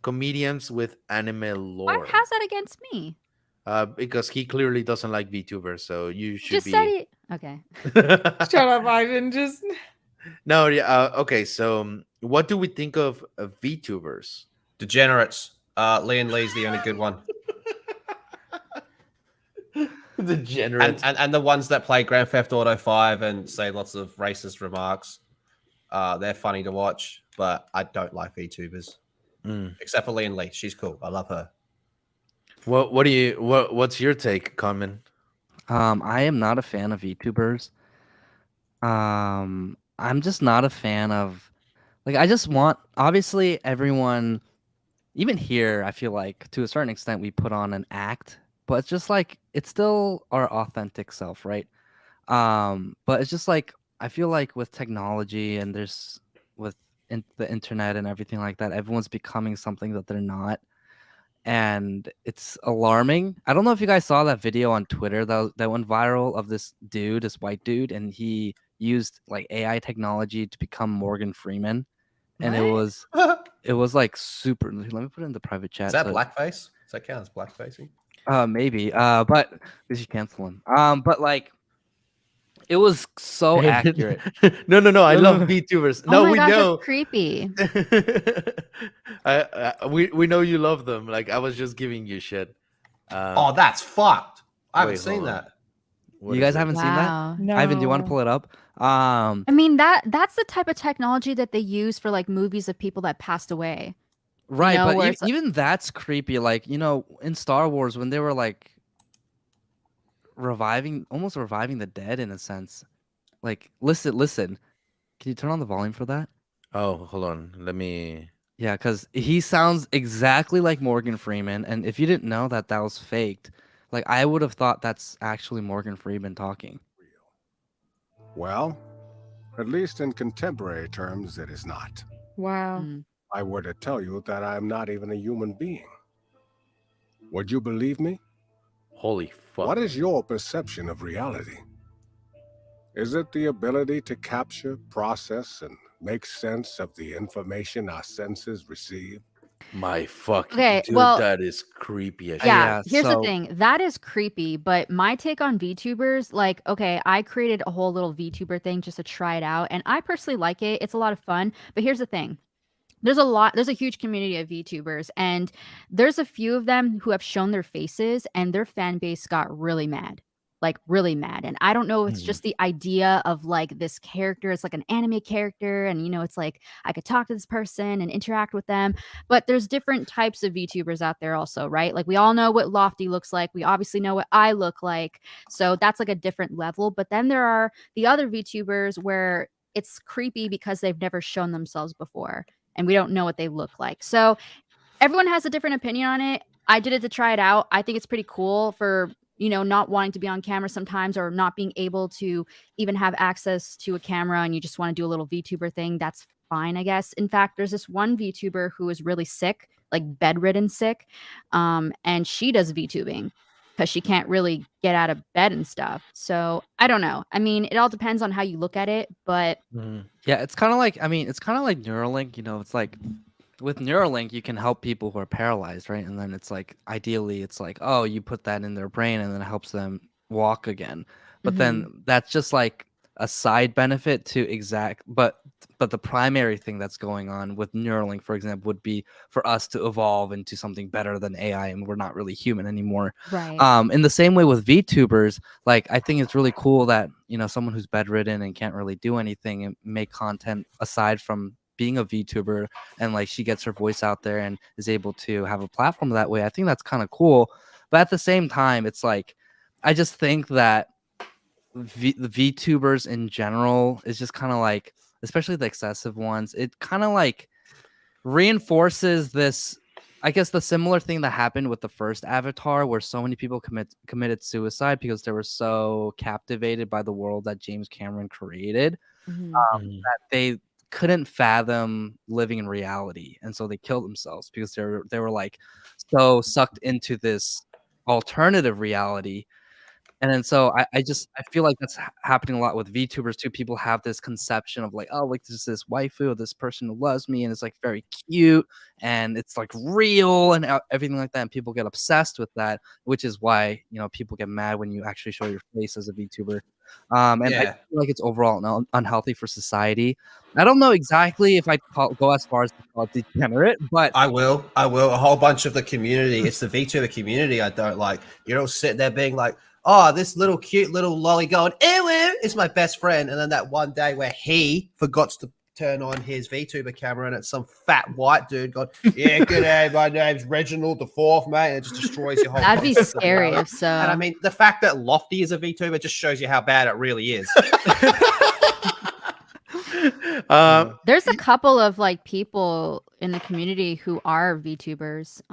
Comedians with anime Why, lore. how's that against me? Because he clearly doesn't like VTubers, so you should Just be. said he. Okay. shut up, Ivan. Just No, yeah. Okay, so what do we think of VTubers? Degenerates. Lian Lee's the only good one. Degenerates. And the ones that play Grand Theft Auto 5 and say lots of racist remarks. They're funny to watch, but I don't like VTubers. Except for Lian Lee. She's cool. I love her. What's your take, Carmen? I am not a fan of VTubers. I'm just not a fan of, like, I just want, obviously everyone, even here, I feel like to a certain extent we put on an act, but it's just like it's still our authentic self, right? But it's just like I feel like with technology and there's with the internet and everything like that, everyone's becoming something that they're not. And it's alarming. I don't know if you guys saw that video on Twitter that went viral of this dude, this white dude, and he used like AI technology to become Morgan Freeman, and it was like super. Let me put it in the private chat. Is that blackface? Does that count as blackfacing? Maybe. But we should cancel him. But like, it was so accurate. No. I love VTubers. No, Oh my we gosh, know. that's creepy. We know you love them. Like I was just giving you shit. Oh, that's fucked. I haven't wait, seen hold on. that. What You is guys it? haven't seen Wow. that? Ivan, do you want to pull it up? I mean that's the type of technology that they use for like movies of people that passed away. Right, know, but where it's like- even that's creepy. Like, you know, in Star Wars when they were like almost reviving the dead in a sense. Like, listen. Can you turn on the volume for that? Oh, hold on. Let me. Yeah, because he sounds exactly like Morgan Freeman, and if you didn't know that that was faked, like I would have thought that's actually Morgan Freeman talking. Well, at least in contemporary terms, it is not. Wow. I were to tell you that I am not even a human being. Would you believe me? Holy fuck. What is your perception of reality? Is it the ability to capture, process, and make sense of the information our senses receive? My fucking Okay, dude, well, that is creepy as yeah, shit. here's the thing. That is creepy, but my take on VTubers, like, okay, I created a whole little VTuber thing just to try it out, and I personally like it. It's a lot of fun, but here's the thing. There's a huge community of VTubers, and there's a few of them who have shown their faces, and their fan base got really mad. Like, really mad. And I don't know if it's just the idea of, like, this character, it's like an anime character, and, it's like, I could talk to this person and interact with them, but there's different types of VTubers out there also, right? Like, we all know what Lofty looks like. We obviously know what I look like, so that's, like, a different level, but then there are the other VTubers where it's creepy because they've never shown themselves before, and we don't know what they look like. So everyone has a different opinion on it. I did it to try it out. I think it's pretty cool for, not wanting to be on camera sometimes, or not being able to even have access to a camera, and you just want to do a little VTuber thing. That's fine, I guess. In fact, there's this one VTuber who is really sick, like bedridden sick. And she does VTubing because she can't really get out of bed and stuff. So I don't know. I mean, it all depends on how you look at it, but Yeah, it's kind of like Neuralink. It's like with Neuralink, you can help people who are paralyzed, right? And then it's like ideally, it's like, oh, you put that in their brain, and then it helps them walk again. But then that's just like a side benefit to but the primary thing that's going on with Neuralink, for example, would be for us to evolve into something better than AI, and we're not really human anymore. Right. In the same way with VTubers, like I think it's really cool that someone who's bedridden and can't really do anything and make content aside from being a VTuber, and like she gets her voice out there and is able to have a platform that way. I think that's kind of cool. But at the same time, it's like I just think that the VTubers in general is just kind of like, especially the excessive ones, it kind of like reinforces this, I guess, the similar thing that happened with the first Avatar, where so many people committed suicide because they were so captivated by the world that James Cameron created, that they couldn't fathom living in reality, and so they killed themselves because they were like so sucked into this alternative reality. And then so I feel like that's happening a lot with VTubers too. People have this conception of like, oh, like there's this waifu, this person who loves me, and it's like very cute and it's like real and everything like that. And people get obsessed with that, which is why people get mad when you actually show your face as a VTuber. And I Yeah. feel like it's overall unhealthy for society. I don't know exactly if I'd go as far as to call it degenerate, but I will. A whole bunch of the community. It's the VTuber community I don't like. You're all sitting there being like, oh, this little cute little lolly going, ew, it's my best friend. And then that one day where he forgot to turn on his VTuber camera, and it's some fat white dude going, yeah, good day, my name's Reginald the Fourth, mate. And it just destroys your whole That'd be concept of scary reality. if so. And I mean, the fact that Lofty is a VTuber just shows you how bad it really is. There's a couple of like people in the community who are VTubers,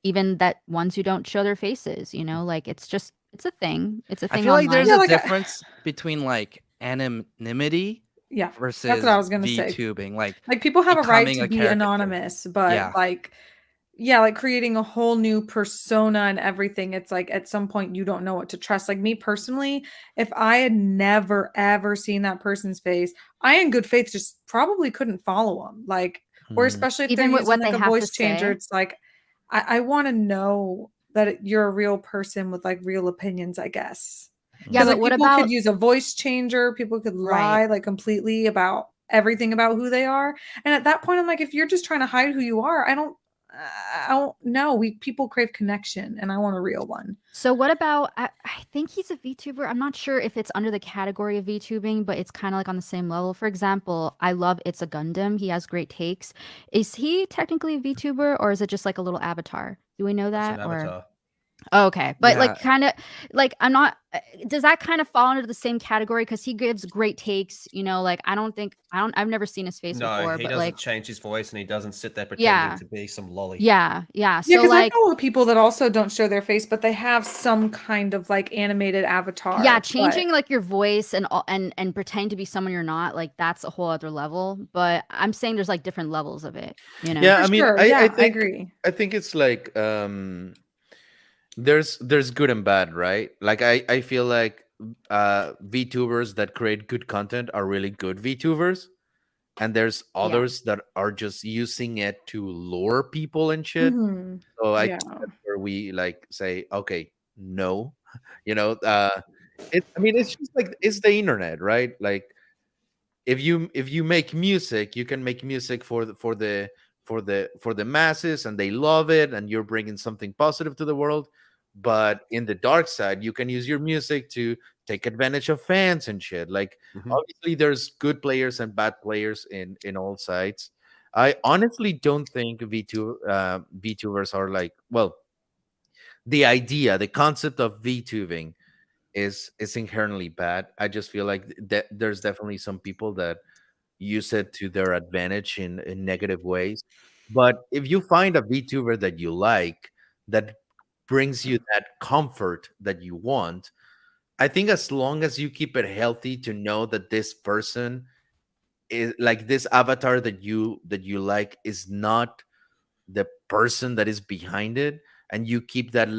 even that ones who don't show their faces, like it's a thing. It's a thing. I feel like there's online. a difference between like anonymity versus that's what I was gonna say. VTubing. Like people have a right becoming to be caricature. anonymous, but Yeah. like creating a whole new persona and everything. It's like at some point you don't know what to trust. Like me personally, if I had never ever seen that person's face, I in good faith just probably couldn't follow them. Like, or especially if Even they're with using what like they a have voice to changer, say? it's like I want to know that you're a real person with like real opinions, I guess. Yeah, 'Cause, but like, what people about could use a voice changer, people could lie Right. like completely about everything about who they are. And at that point, I'm like, if you're just trying to hide who you are, I don't know. People crave connection, and I want a real one. So what about I think he's a VTuber. I'm not sure if it's under the category of VTubing, but it's kind of like on the same level. For example, I love It's a Gundam. He has great takes. Is he technically a VTuber, or is it just like a little avatar? Do we know It's that? an Or avatar. Okay, but like Yeah. kind of like I'm not. Does that kind of fall into the same category? Because he gives great takes. You know, like I don't think I don't. I've never seen his face No, before, he but doesn't like change his voice and he doesn't sit there pretending yeah, to be some lolly. yeah. Yeah, So because I like know people that also don't show their face, but they have some kind of like animated yeah, avatar. But changing like your voice and pretending to be someone you're not, like that's a whole other level. But I'm saying there's like different levels of it. You know. Yeah, for I mean, sure, I yeah, I think agree. it's like there's good and bad, right? Like I feel like VTubers that create good content are really good VTubers, and there's Yeah. others that are just using it to lure people and shit. Hmm. So I Yeah. think that's where we like say, okay, no, you know, I mean, it's just like it's the internet, right? Like if you make music, you can make music for the masses, and they love it, and you're bringing something positive to the world. But in the dark side, you can use your music to take advantage of fans and shit. Like Mhm. obviously, there's good players and bad players in all sides. I honestly don't think VTubers are like, well, the idea, the concept of VTubing is inherently bad. I just feel like that there's definitely some people that use it to their advantage in negative ways. But if you find a VTuber that you like, that brings you that comfort that you want, I think as long as you keep it healthy to know that this person is like this avatar that you like is not the person that is behind it, and you keep that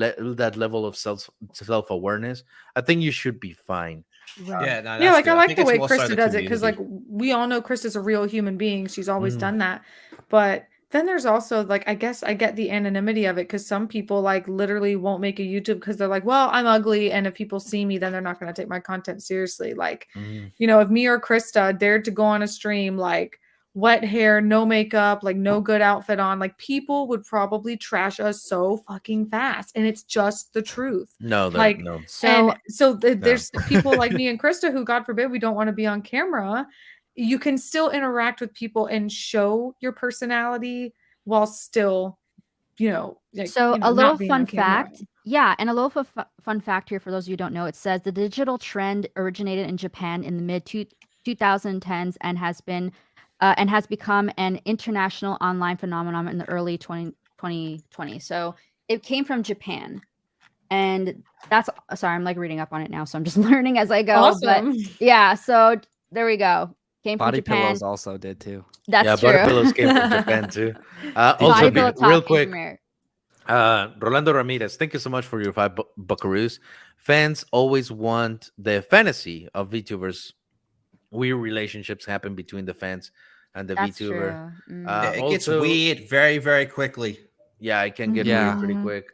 level of self-awareness, I think you should be fine. Right. Yeah, no, Yeah, that's like good. I I like think the it's way more so Krista the does it because like community. we all know Krista's a real human being. She's always Mm. done that. But then there's also like I guess I get the anonymity of it because some people like literally won't make a YouTube because they're like, well, I'm ugly, and if people see me, then they're not going to take my content seriously. Like, Mm. you know, if me or Krista dared to go on a stream like wet hair, no makeup, like no good outfit on, like people would probably trash us so fucking fast. And it's just the truth. No, Like, no. So there's people like me and Krista who, God forbid, we don't want to be on camera. You can still interact with people and show your personality while still, like, So a little not being fun on camera. fact, yeah, and a little fun fact here for those of you who don't know. It says the digital trend originated in Japan in the mid 2010s and has become an international online phenomenon in the early 2020. So it came from Japan, and that's sorry, I'm like reading up on it now, so I'm just learning as I go. But Awesome. yeah, so there we go. Came from Body Japan. pillows also did too. Yeah, That's body true. pillows came from Japan too. Did Also, Body you- pillow real talk came quick, from here. Rolando Ramirez, thank you so much for your five buckaroos. Fans always want the fantasy of VTubers. Weird relationships happen between the fans and the That's VTuber. true. Yeah, it gets Also, weird very, very quickly. yeah, it can get Yeah. weird pretty quick.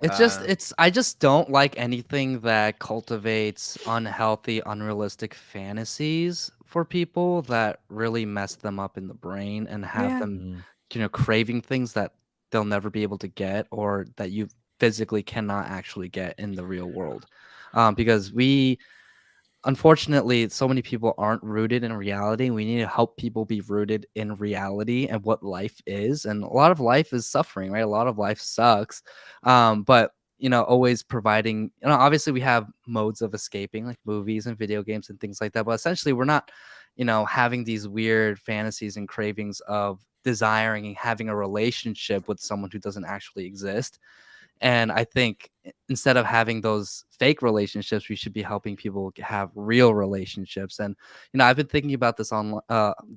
I just don't like anything that cultivates unhealthy, unrealistic fantasies for people that really mess them up in the brain and have Yeah. them, craving things that they'll never be able to get or that you physically cannot actually get in the real world. Because unfortunately, so many people aren't rooted in reality. We need to help people be rooted in reality and what life is. And a lot of life is suffering, right? A lot of life sucks. But always providing, obviously we have modes of escaping like movies and video games and things like that. But essentially we're not, having these weird fantasies and cravings of desiring and having a relationship with someone who doesn't actually exist. And I think instead of having those fake relationships, we should be helping people have real relationships. And I've been thinking about this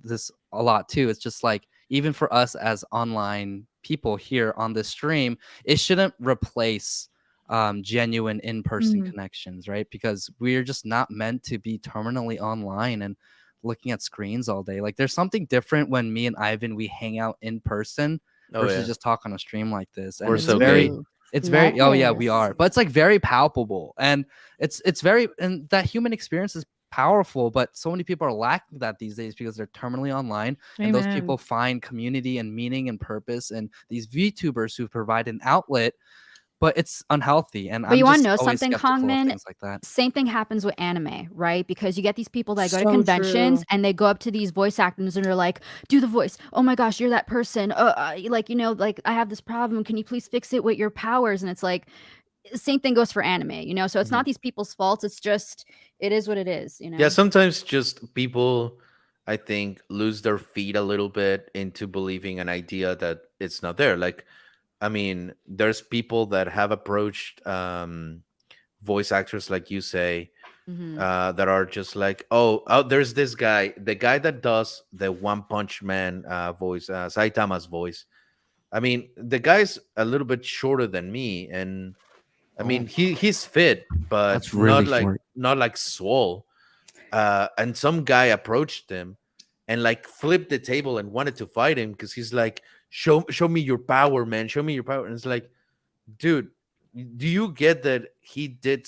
this a lot too. It's just like even for us as online people here on this stream, it shouldn't replace genuine in-person Mhm. connections, right? Because we're just not meant to be terminally online and looking at screens all day. Like there's something different when me and Ivan we hang out in person Oh, versus yeah. just talk on a stream like this. And We're it's so very gay. it's very oh yeah, we Yes. are. But it's like very palpable. And it's very and that human experience is powerful, but so many people are lacking that these days because they're terminally online. And those people Amen. find community and meaning and purpose and these VTubers who provide an outlet, but it's unhealthy. And But you I'm want to just know always something, skeptical of Kongmin? things like that. Same thing happens with anime, right? Because you get these people that go to So conventions true. and they go up to these voice actors and they're like, "Do the voice. Oh my gosh, you're that person. Like like I have this problem. Can you please fix it with your powers?" And it's like, same thing goes for anime, you know. So it's Mhm. not these people's faults. It's just it is what it is, you know. Yeah, sometimes just people, I think, lose their feet a little bit into believing an idea that it's not there. Like, I mean, there's people that have approached voice actors, like you say, Mhm. that are just like, oh, there's this guy, the guy that does the One Punch Man voice, Saitama's voice. I mean, the guy's a little bit shorter than me, and I mean, he's fit, but That's really short. not like swole. And some guy approached him and like flipped the table and wanted to fight him because he's like, show me your power, man, show me your power. And it's like, dude, do you get that he did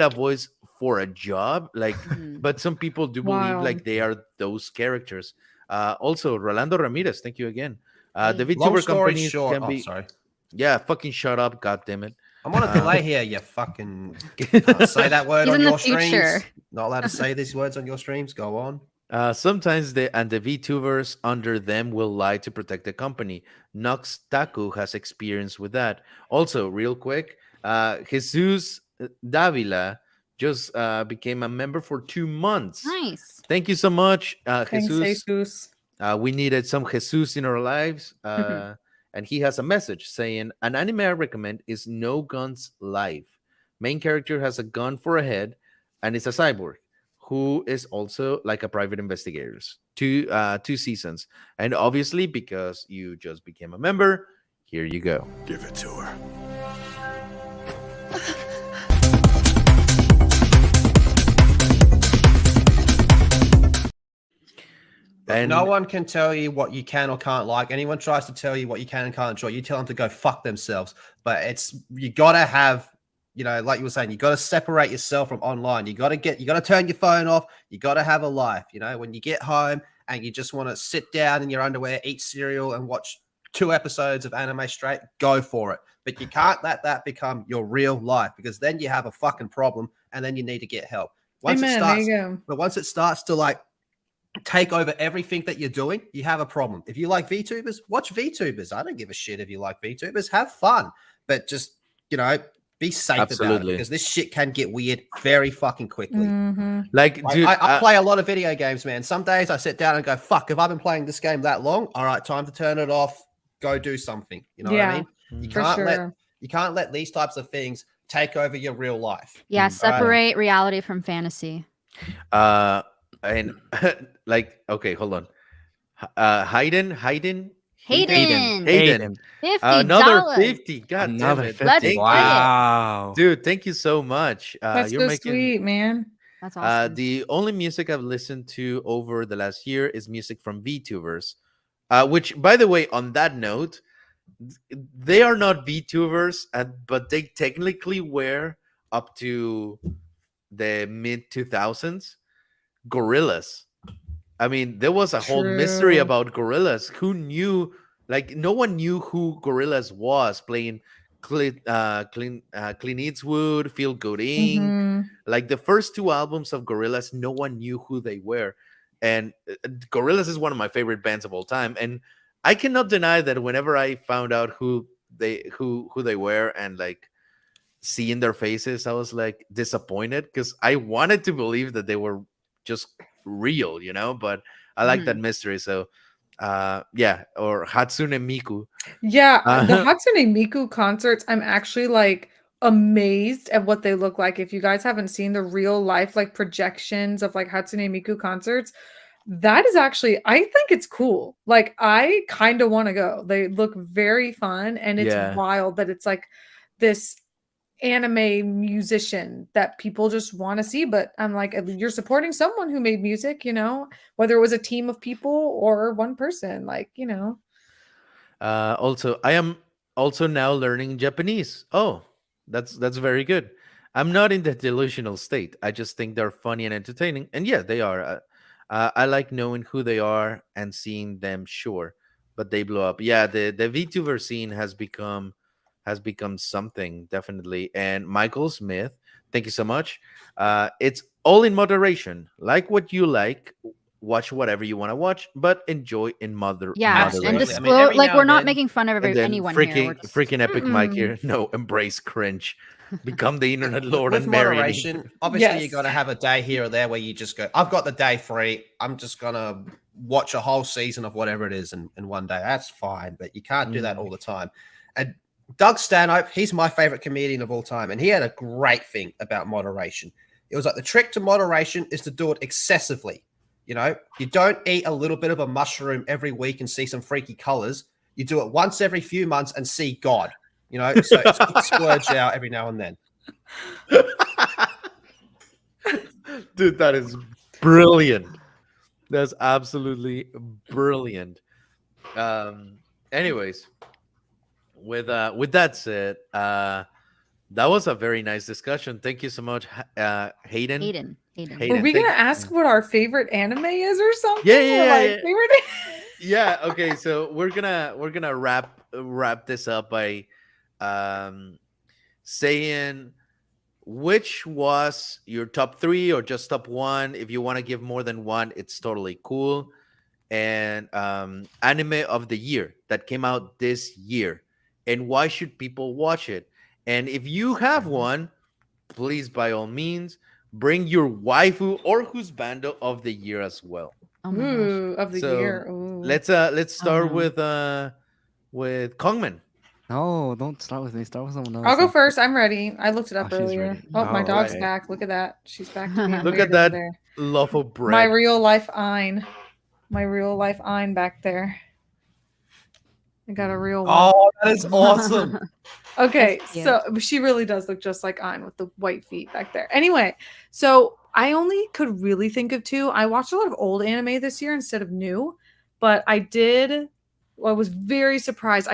a voice for a job? Like, Mhm. but some people do believe Wow. like they are those characters. Also, Rolando Ramirez, thank you again. The Hey. Long VTuber story companies short, can oh, be, sorry. yeah, fucking shut up, god damn it. I'm on a Uh, delay here. You fucking can't say that word He's on in the your future. streams. Not allowed to say these words on your streams. Go on. Sometimes the VTubers under them will lie to protect the company. Nox Taku has experience with that. Also, real quick, Jesus Davila just became a member for 2 months. Nice. Thank you so much, Thanks, Jesus. Jesus. We needed some Jesus in our lives. And he has a message saying, an anime I recommend is No Guns Live. Main character has a gun for a head and is a cyborg who is also like a private investigator. Two seasons. And obviously, because you just became a member, here you go. Give it to her. Look, no one can tell you what you can or can't like. Anyone tries to tell you what you can and can't enjoy, you tell them to go fuck themselves. But you gotta have, like you were saying, you gotta separate yourself from online. You gotta turn your phone off. You gotta have a life. When you get home and you just want to sit down in your underwear, eat cereal, and watch 2 episodes of anime straight, go for it. But you can't let that become your real life, because then you have a fucking problem and then you need to get help. Amen. There you go. But once it starts to like take over everything that you're doing, you have a problem. If you like VTubers, watch VTubers. I don't give a shit if you like VTubers. Have fun, but just be safe about it, Absolutely. because this shit can get weird very fucking quickly. Mhm. Like, dude, I play a lot of video games, man. Some days I sit down and go, fuck, if I've been playing this game that long, all right, time to turn it off, go do something. You know what I Yeah, mean? for sure. You can't let these types of things take over your real life. Yeah, All right? separate reality from fantasy. And like, okay, hold on. Hayden. Hayden. Hayden. $50. Another 50. God Another damn it. 50. Let's Thank you. Wow. Dude, thank you so much. That's You're so making sweet, man. That's awesome. the only music I've listened to over the last year is music from VTubers. Which, by the way, on that note, they are not VTubers, but they technically were up to the mid 2000s gorillas. I mean, there was a whole mystery True. about gorillas. Who knew? Like, no one knew who gorillas was, playing Clint Eastwood, Feel Good Inc. Mhm. Like the first 2 albums of Gorillaz, no one knew who they were. And Gorillaz is one of my favorite bands of all time. And I cannot deny that whenever I found out who they were and like seeing their faces, I was like disappointed, because I wanted to believe that they were just real, but I like that mystery. So yeah, or Hatsune Miku. Yeah, the Uh, Hatsune Miku concerts, I'm actually like amazed at what they look like. If you guys haven't seen the real life like projections of like Hatsune Miku concerts, that is actually, I think it's cool. Like, I kind of want to go. They look very fun, and it's Yeah. wild that it's like this anime musician that people just want to see. But I'm like, you're supporting someone who made music, whether it was a team of people or one person, like. Also, I am also now learning Japanese. Oh, that's very good. I'm not in the delusional state. I just think they're funny and entertaining, and yeah, they are. I like knowing who they are and seeing them. Sure, but they blow up. Yeah, the VTuber scene has become something, definitely. And Michael Smith, thank you so much. It's all in moderation. Like what you like, watch whatever you want to watch, but enjoy in Yeah, moderation. and Absolutely. I mean, disclose every like now we're and not then, making fun of And then anyone here. We're freaking just freaking epic Mike Mm-mm. here. No, embrace cringe. Become the internet lord with and marry me. moderation, obviously you Yes. got to have a day here or there where you just go, I've got the day free. I'm just going to watch a whole season of whatever it is in one day. That's fine, but you can't do that all the time. And Doug Stanhope, he's my favorite comedian of all time. And he had a great thing about moderation. It was like the trick to moderation is to do it excessively. You know, you don't eat a little bit of a mushroom every week and see some freaky colors. You do it once every few months and see God. You know, so it's good to splurge out every now and then. Dude, that is brilliant. That's absolutely brilliant. Anyways, with that said, that was a very nice discussion. Thank you so much, Hayden. Hayden. Were we thank- gonna ask what our favorite anime is or something? Yeah, Or, yeah, like, yeah. favorite Yeah, okay, so we're gonna wrap this up by saying which was your top 3 or just top 1. If you want to give more than one, it's totally cool. And anime of the year that came out this year, and why should people watch it? And if you have one, please by all means bring your waifu or husbando of the year as well. Oh my Ooh, of the So year. Ooh. let's start with Kongman. No, don't start with me. Start with someone else. I'll go first. I'm ready. I looked it up she's earlier. ready. Oh, my All dog's right. back. Look at that. She's back to being Look weird at that over there. lawful bread. My real life Ein. My real life Ein back there. I got a real one. Oh, that is awesome. Okay, That's cute. so she really does look just like Ein with the white feet back there. Anyway, so I only could really think of 2. I watched a lot of old anime this year instead of new, but I was very surprised.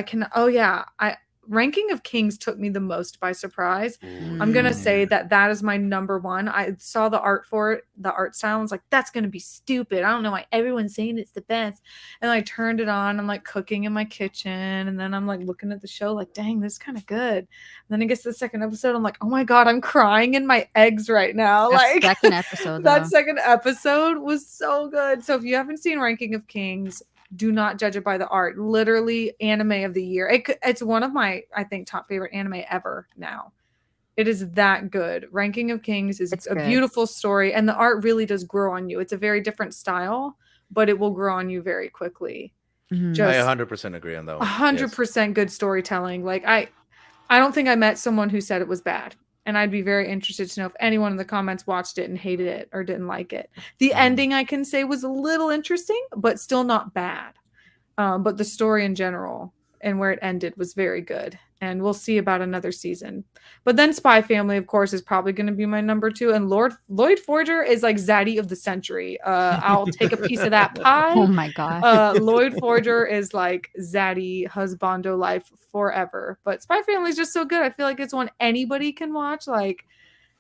Ranking of Kings took me the most by surprise. I'm gonna say that is my number 1. I saw the art for it, the art style, and was like, that's gonna be stupid. I don't know why everyone's saying it's the best. And I turned it on. I'm like cooking in my kitchen, and then I'm like looking at the show, like, dang, this is kind of good. And then it gets to the second episode. I'm like, oh my god, I'm crying in my eggs right now. That Like second episode, that though. second episode was so good. So if you haven't seen Ranking of Kings, do not judge it by the art. Literally anime of the year. It's one of my, I think, top favorite anime ever now. It is that good. Ranking of Kings is a beautiful story, and the art really does grow on you. It's a very different style, but it will grow on you very quickly. I Just 100% agree on that one. 100% good storytelling. Like I don't think I met someone who said it was bad. And I'd be very interested to know if anyone in the comments watched it and hated it or didn't like it. The ending, I can say, was a little interesting, but still not bad. But the story in general and where it ended was very good. And we'll see about another season. But then Spy Family, of course, is probably going to be my number 2. And Lloyd Forger is like Zaddy of the century. I'll take a piece of that pie. Oh my gosh. Lloyd Forger is like Zaddy husbando life forever. But Spy Family is just so good. I feel like it's one anybody can watch. Like,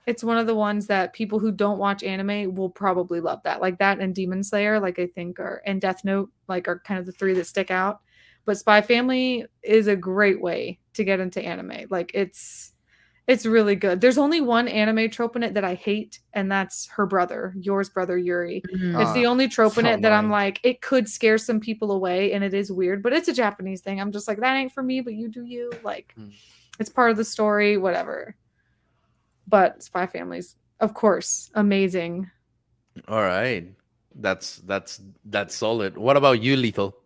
it's one of the ones that people who don't watch anime will probably love. That, like that and Demon Slayer, like I think and Death Note, like are kind of the 3 that stick out. But Spy Family is a great way to get into anime. Like it's really good. There's only one anime trope in it that I hate, and that's her brother, Yours brother Yuri. It's the only trope in so it that I'm annoying. like, it could scare some people away, and it is weird, but it's a Japanese thing. I'm just like, that ain't for me, but you do you. Like, it's part of the story, whatever. But Spy Family's, of course, amazing. All right. That's solid. What about you, Lethal?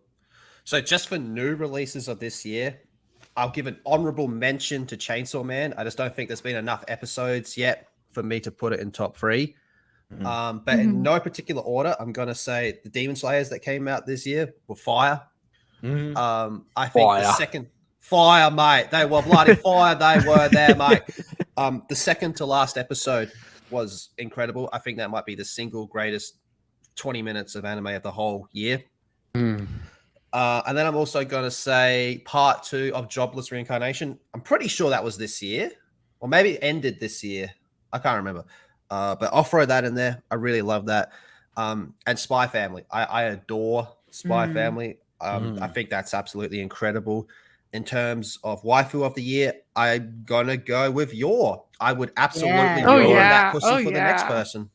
So just for new releases of this year, I'll give an honorable mention to Chainsaw Man. I just don't think there's been enough episodes yet for me to put it in top 3. But in no particular order, I'm going to say the Demon Slayers that came out this year were fire. I think the second... Fire, mate. They were bloody fire. They were there, mate. The second to last episode was incredible. I think that might be the single greatest 20 minutes of anime of the whole year. And then I'm also going to say part 2 of Jobless Reincarnation. I'm pretty sure that was this year, or maybe it ended this year. I can't remember. But I'll throw that in there. I really love that. And Spy Family. I adore Spy Family. I think that's absolutely incredible. In terms of waifu of the year, I'm going to go with Yor. I would absolutely ruin that pussy for the next person.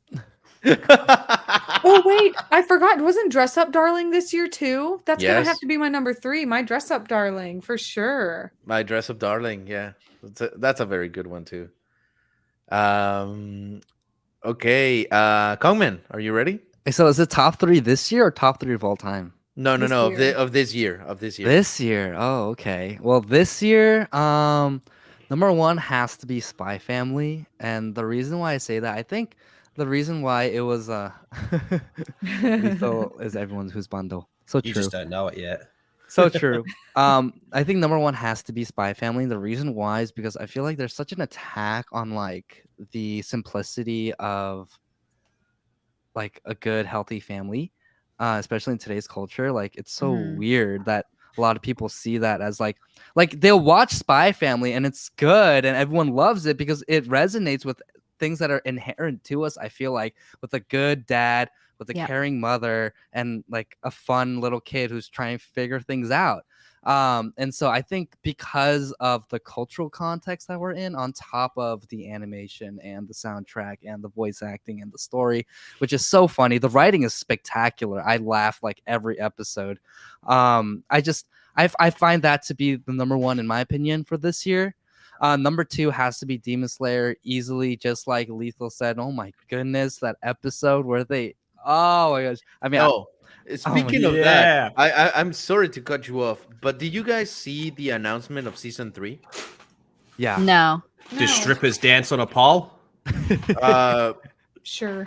Oh wait, I forgot. Wasn't Dress Up Darling this year too? That's gonna have Yes. to be my number 3. My Dress Up Darling for sure. My Dress Up Darling, yeah. That's a very good one too. Um okay, Kongman, are you ready? So is it top 3 this year or top 3 of all time? No, This of year. this year, of this year. This year. Oh, okay. Well, this year, number 1 has to be Spy Family, and the reason why I say that, I think the reason why it was lethal is everyone's who's bundle. So You true. just don't know it yet. So true. I think number 1 has to be Spy Family. The reason why is because I feel like there's such an attack on like the simplicity of like a good healthy family, especially in today's culture. Like it's so weird that a lot of people see that as like they'll watch Spy Family and it's good and everyone loves it because it resonates with things that are inherent to us. I feel like with a good dad, with a Yep. caring mother, and like a fun little kid who's trying to figure things out. And so I think because of the cultural context that we're in, on top of the animation and the soundtrack and the voice acting and the story, which is so funny, the writing is spectacular. I laugh like every episode. I find that to be the number 1 in my opinion for this year. Number 2 has to be Demon Slayer, easily, just like Lethal said. Oh my goodness, that episode where they, oh my gosh. I mean, Oh, my speaking of yeah. that, I'm sorry to cut you off, but did you guys see the announcement of season 3? yeah. No. Do strippers dance on a pole? Uh, Sure.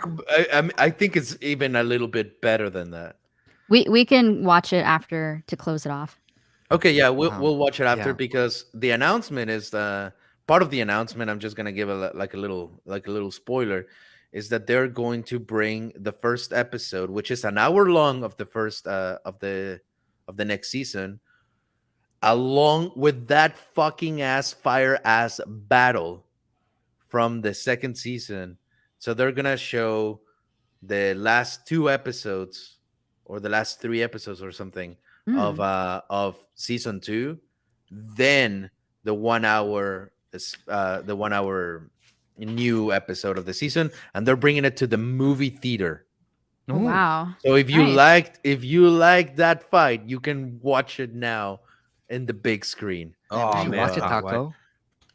I think it's even a little bit better than that. We can watch it after to close it off. Okay, yeah, we'll watch it after yeah. because the announcement is part of the announcement. I'm just gonna give a little spoiler, is that they're going to bring the first episode, which is an hour long of the first of the next season, along with that fucking ass fire ass battle from the second season. So they're gonna show the last 2 episodes or the last 3 episodes or something of season 2, then the 1 hour new episode of the season, and they're bringing it to the movie theater. Oh, wow. So if you Nice. liked that fight, you can watch it now in the big screen. Oh should man, watch it, can't wait. Taco.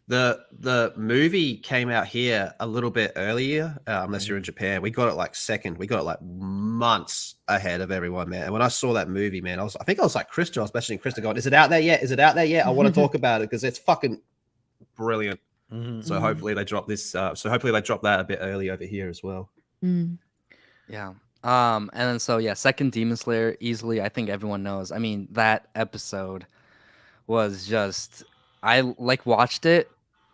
The movie came out here a little bit earlier, unless you're in Japan. We got it like second. We got it like months ahead of everyone, man. And when I saw that movie, man, I think I was like Krista. I was messaging Krista going, "Is it out there yet? Is it out there yet? I want to talk about it because it's fucking brilliant." So hopefully they drop this. So hopefully they drop that a bit early over here as well. Yeah. And then so yeah, second Demon Slayer easily. I think everyone knows. I mean, that episode was just, I like watched it,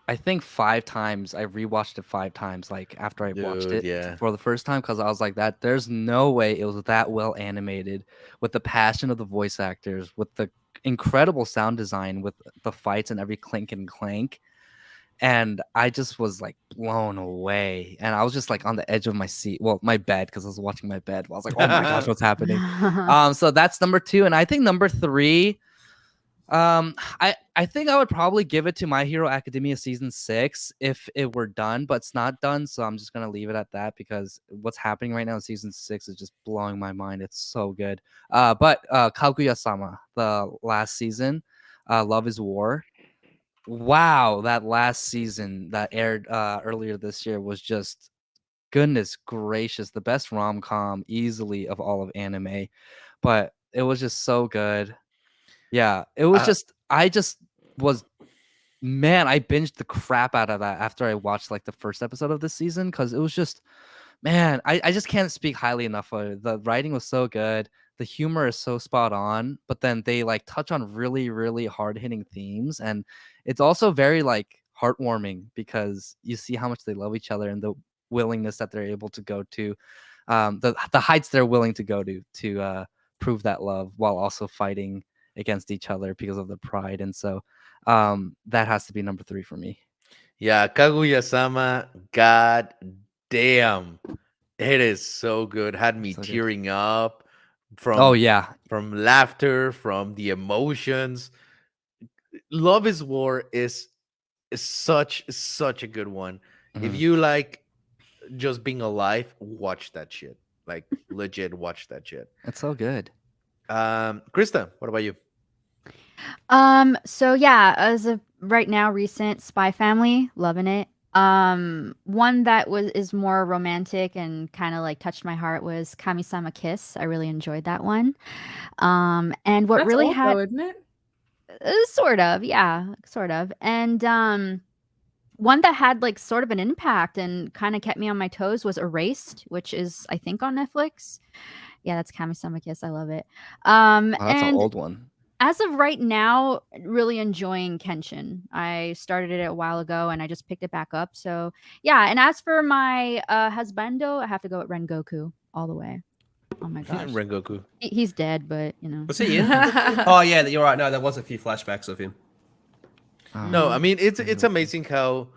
I think 5 times. I rewatched it 5 times, like after I watched Dude, it yeah. for the first time, because I was like, that there's no way it was that well animated, with the passion of the voice actors, with the incredible sound design, with the fights and every clink and clank. And I just was like blown away. And I was just like on the edge of my seat. Well, my bed, because I was watching my bed. I was like, oh my gosh, what's happening? So that's number 2. And I think number 3, I think I would probably give it to My Hero Academia season 6 if it were done, but it's not done. So I'm just gonna leave it at that because what's happening right now in season 6 is just blowing my mind. It's so good. But Kaguya-sama, the last season, Love is War. Wow, that last season that aired earlier this year was just, goodness gracious, the best rom-com easily of all of anime. But it was just so good. Yeah, it was just, I just was, man, I binged the crap out of that after I watched like the first episode of this season, because it was just, man, I just can't speak highly enough of it. The writing was so good. The humor is so spot on, but then they like touch on really, really hard hitting themes. And it's also very like heartwarming because you see how much they love each other and the willingness that they're able to go to, the heights they're willing to go to prove that love while also fighting against each other because of the pride. And so that has to be number 3 for me. Yeah, Kaguya-sama, god damn. It is so good. Had me So good. tearing up from Oh yeah, from laughter, from the emotions. Love is War is such a good one. If Mhm. you like just being alive, watch that shit. like legit watch that shit. It's so good. Krista, what about you? So yeah, as of right now, recent Spy Family, loving it. One that is more romantic and kind of like touched my heart was Kami-sama Kiss. I really enjoyed that one. And what That's really old had though, isn't it? sort of, yeah, sort of. And one that had like sort of an impact and kind of kept me on my toes was Erased, which is I think on Netflix. Yeah, that's Kami-sama Kiss. I love it. Oh, that's an And old one. as of right now, really enjoying Kenshin. I started it a while ago and I just picked it back up. So yeah, and as for my husbando, I have to go with Rengoku all the way. Oh my gosh. Rengoku. He's dead, but you know. Was he in? Oh yeah, you're right. No, there was a few flashbacks of him. No, I mean it's amazing how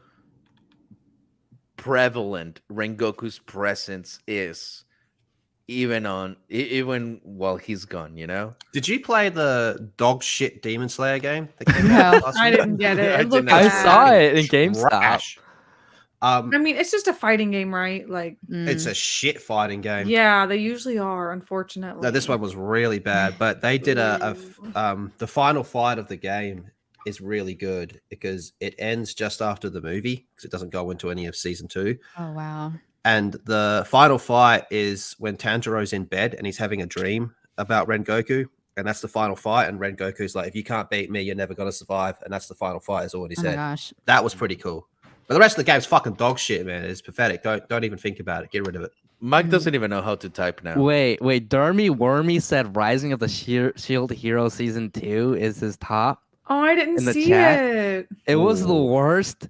prevalent Rengoku's presence is, even while he's gone. You know. Did you play the dog shit Demon Slayer game? That came No. out last I week? didn't get it. It looked I bad. saw it in GameStop. Trash. I mean, it's just a fighting game, right? Like, It's a shit fighting game. yeah, they usually are, unfortunately. No, this one was really bad, but they did the final fight of the game is really good because it ends just after the movie because it doesn't go into any of season 2. Oh wow. And the final fight is when Tanjiro's in bed and he's having a dream about Rengoku. And that's the final fight. And Rengoku's like, if you can't beat me, you're never going to survive. And that's the final fight, is all he Oh my said. gosh. That was pretty cool. But the rest of the game's fucking dog shit, man. It's pathetic. Don't even think about it. Get rid of it. Mike doesn't even know how to type now. Wait. Dermy Wormy said Rising of the Shield Hero Season 2 is his top. Oh, I didn't in the see chat. it. It was the worst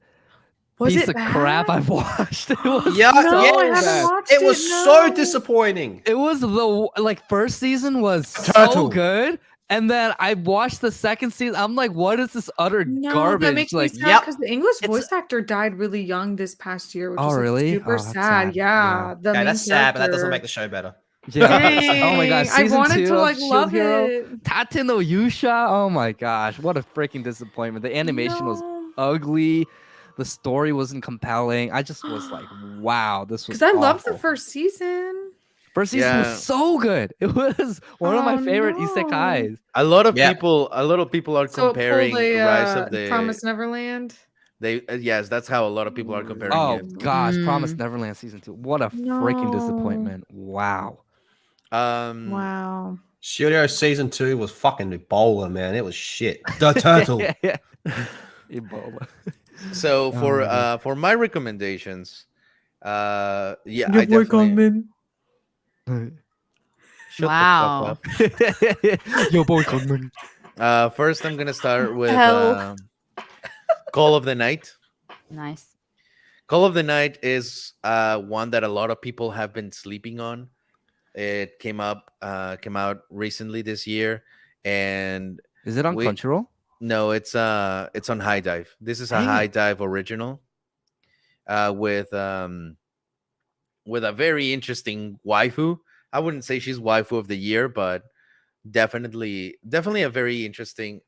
Was piece it of crap bad? I've watched. It was Yeah, No, I yes. haven't watched It was so no. disappointing. It was the first season was so Turtle. good, and then I watched the second season. I'm like, what is this utter No, garbage? that makes Like, me sad because the English voice actor died really young this past year, which Oh, was like, really? super Oh, that's sad. sad. Yeah, the Yeah, main that's sad, but that doesn't character. make the show better. yeah. Dang, Oh my gosh, I season wanted 2 to of like Shield love Hero, it. Tate no Yusha. Oh my gosh, what a freaking disappointment! The animation was ugly. The story wasn't compelling. I just was like, wow, this was. Because I loved the awful. first season. First season Yeah. was so good. It was one of my Oh, favorite no. isekais. A lot of Yeah. people are So it comparing pulled a Rise of the. Promise Neverland. They yes, that's how a lot of people are comparing Oh it. gosh, Promise Mm. Neverland season 2. What a freaking No. disappointment. Wow. Wow. Shield Hero Season 2 was fucking Ebola, man. It was shit. The turtle. Ebola. So for my God. for my recommendations, yeah, Your I boy definitely Kongmin. shut Wow. the fuck up. Yo boy Kongman. First, I'm gonna start with Hell. Call of the Night. Nice. Call of the Night is one that a lot of people have been sleeping on. It came out recently this year, and Is it on we- Crunchyroll? no, it's on High Dive. This is a Dang it. High Dive original, with a very interesting waifu. I wouldn't say she's waifu of the year, but definitely a very interesting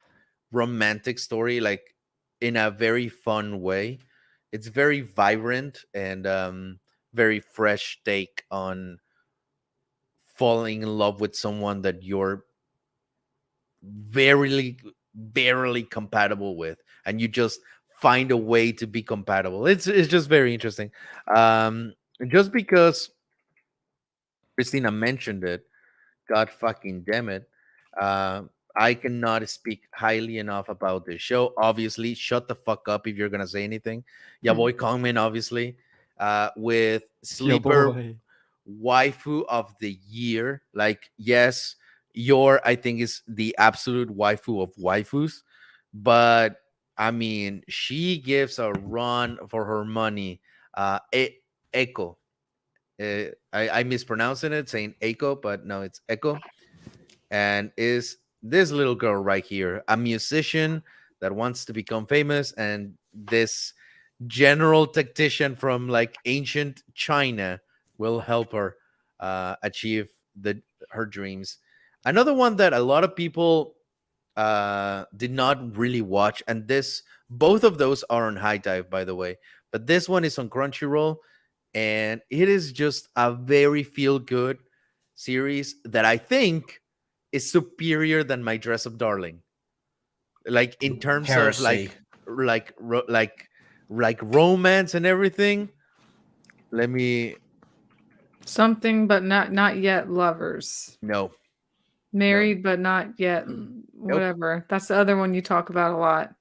romantic story, like in a very fun way. It's very vibrant and very fresh take on falling in love with someone that you're barely compatible with, and you just find a way to be compatible. It's just very interesting. Just because Christina mentioned it, god fucking damn it, I cannot speak highly enough about this show. Obviously, shut the fuck up if you're gonna say anything. Yeah, boy Kongmin, obviously, with sleeper boy. waifu of the year. Like, yes, I think is the absolute waifu of waifus, but I mean, she gives a run for her money. Echo. I mispronouncing it, saying Echo, but no, it's Echo. And is this little girl right here, a musician that wants to become famous, and this general tactician from like ancient China will help her achieve her dreams. Another one that a lot of people did not really watch, and both of those are on High Dive, by the way, but this one is on Crunchyroll, and it is just a very feel good series that I think is superior than My Dress Up Darling. Like in terms of Heresy. like romance and everything. Let me Something, but not yet lovers. no. Married, but not yet. Whatever. That's the other one you talk about a lot.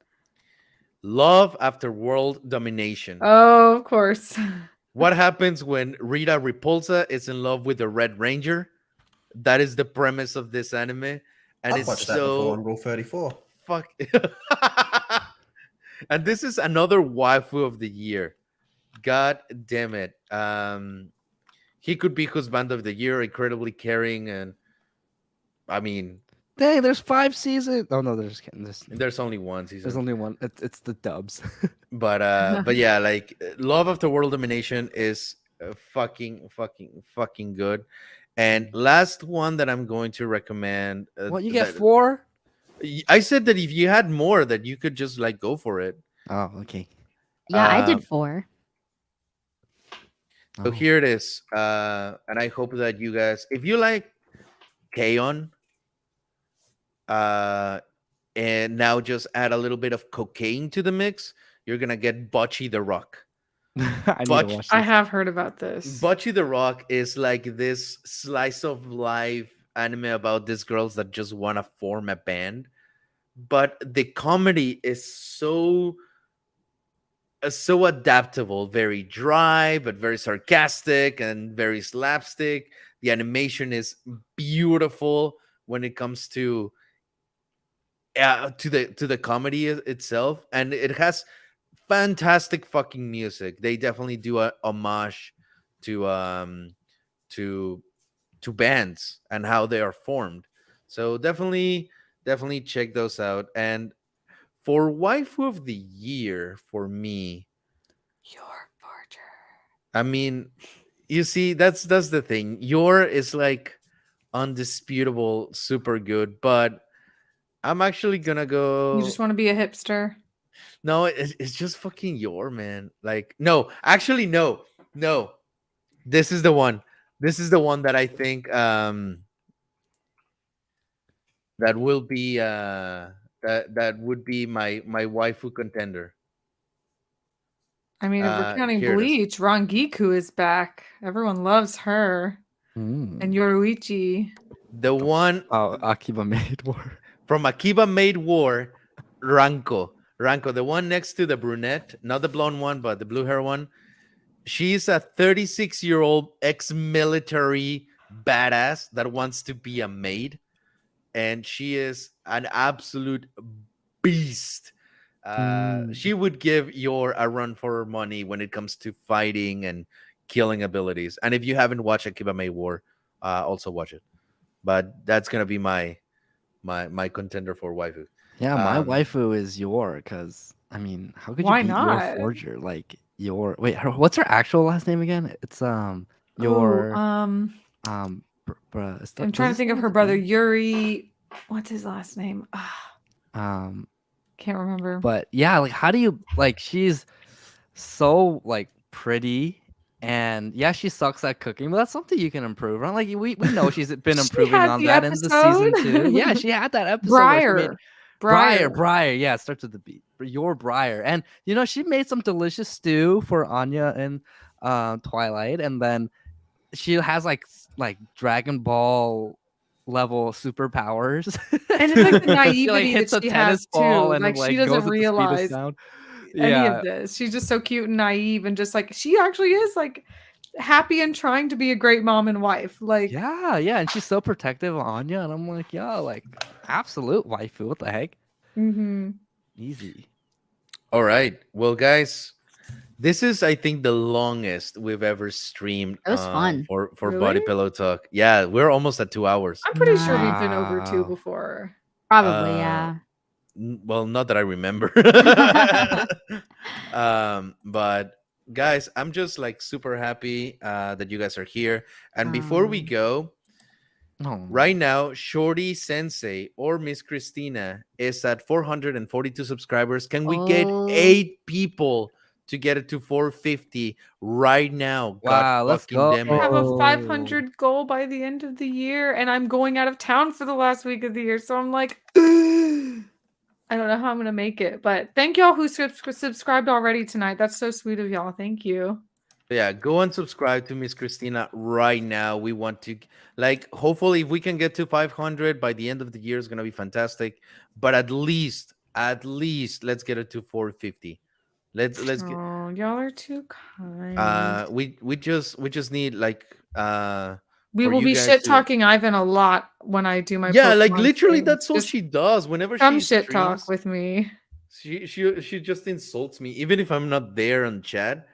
Love After World Domination. Oh, of course. What happens when Rita Repulsa is in love with the Red Ranger? That is the premise of this anime, and I've it's watched that before on so Rule 34. fuck. And this is another waifu of the year. God damn it. He could be husband of the year, incredibly caring, and I mean, Dang, there's 5 seasons. Oh no, there's kidding. there's only one There's season. only one. It's the dubs. But yeah, like Love After World Domination is fucking good. And last one that I'm going to recommend. What, you get that- 4? I said that if you had more, that you could just like go for it. Oh, okay. Yeah, I Um, did 4. So here it is. And I hope that you guys, if you like K-On, and now just add a little bit of cocaine to the mix, you're gonna get Bocce the Rock. I need to watch I this. have heard about this. Bocce the Rock is like this slice of life anime about these girls that just want to form a band, but the comedy is so adaptable, very dry but very sarcastic and very slapstick. The animation is beautiful when it comes to the comedy itself, and it has fantastic fucking music. They definitely do a homage to to bands and how they are formed. So definitely check those out. And for waifu of the year for me, Your Forger. I mean, you see, that's the thing. Your is like undisputable, super good, but I'm actually gonna go. You just want to be a hipster. No, it's just fucking your, man. Like, no, actually, no. This is the one. This is the one that I think that will be that would be my waifu contender. I mean, if we're counting Here it is. Bleach, Rangiku is back. Everyone loves her. Mm. And Yoruichi. The one Oh, Akiba Made War. from Akiba Made War, Ranko, the one next to the brunette, not the blonde one, but the blue hair one. She's a 36-year-old ex-military badass that wants to be a maid, and she is an absolute beast. She would give your a run for her money when it comes to fighting and killing abilities. And if you haven't watched Akiba Made War, also watch it. But that's gonna be my contender for waifu. Yeah, my waifu is Yor, because I mean, how could Why you beat not? Your Forger? Like Yor. Wait, what's her actual last name again? It's Yor. I'm trying to think of her brother Yuri. What's his last name? Can't remember. But yeah, like how do you like? She's so like pretty. And yeah, she sucks at cooking, but that's something you can improve on. Like we know she's been improving on that in the season 2. Yeah, she had that episode. Briar. Yeah, it starts with the B. Your Briar, and you know she made some delicious stew for Anya in Twilight, and then she has like Dragon Ball level superpowers. And it's like the naivety she like hits that a she tennis has too. ball and Like she goes doesn't at the speed of realize sound. any of this. She's just so cute and naive, and just like she actually is like happy and trying to be a great mom and wife. Like yeah, and she's so protective of Anya, and I'm like, yo, like absolute waifu. What the heck? Easy. All right, well, guys, this is I think the longest we've ever streamed. It was fun. For Really? Body Pillow Talk. Yeah, we're almost at 2 hours. I'm pretty sure we've been over 2 before. Probably, yeah. Well, not that I remember. But guys, I'm just like super happy that you guys are here. And before we go, right now, Shorty Sensei or Miss Christina is at 442 subscribers. Can we get 8 people to get it to 450 right now. God Wow, let's fucking go. damn I it. have a 500 goal by the end of the year, and I'm going out of town for the last week of the year. So I'm like, I don't know how I'm gonna make it. But thank y'all who subscribed already tonight. That's so sweet of y'all. Thank you. Yeah, go and subscribe to Miss Christina right now. We want to, like, hopefully, if we can get to 500 by the end of the year, it's gonna be fantastic. But at least, let's get it to 450. Let's get. Oh, y'all are too kind. We just need like We for will you be guys shit to. talking Ivan a lot when I do my Yeah, like Pokemon literally, streams. that's all Just she does. Whenever come she shit talk streams, with me. she just insults me, even if I'm not there on chat.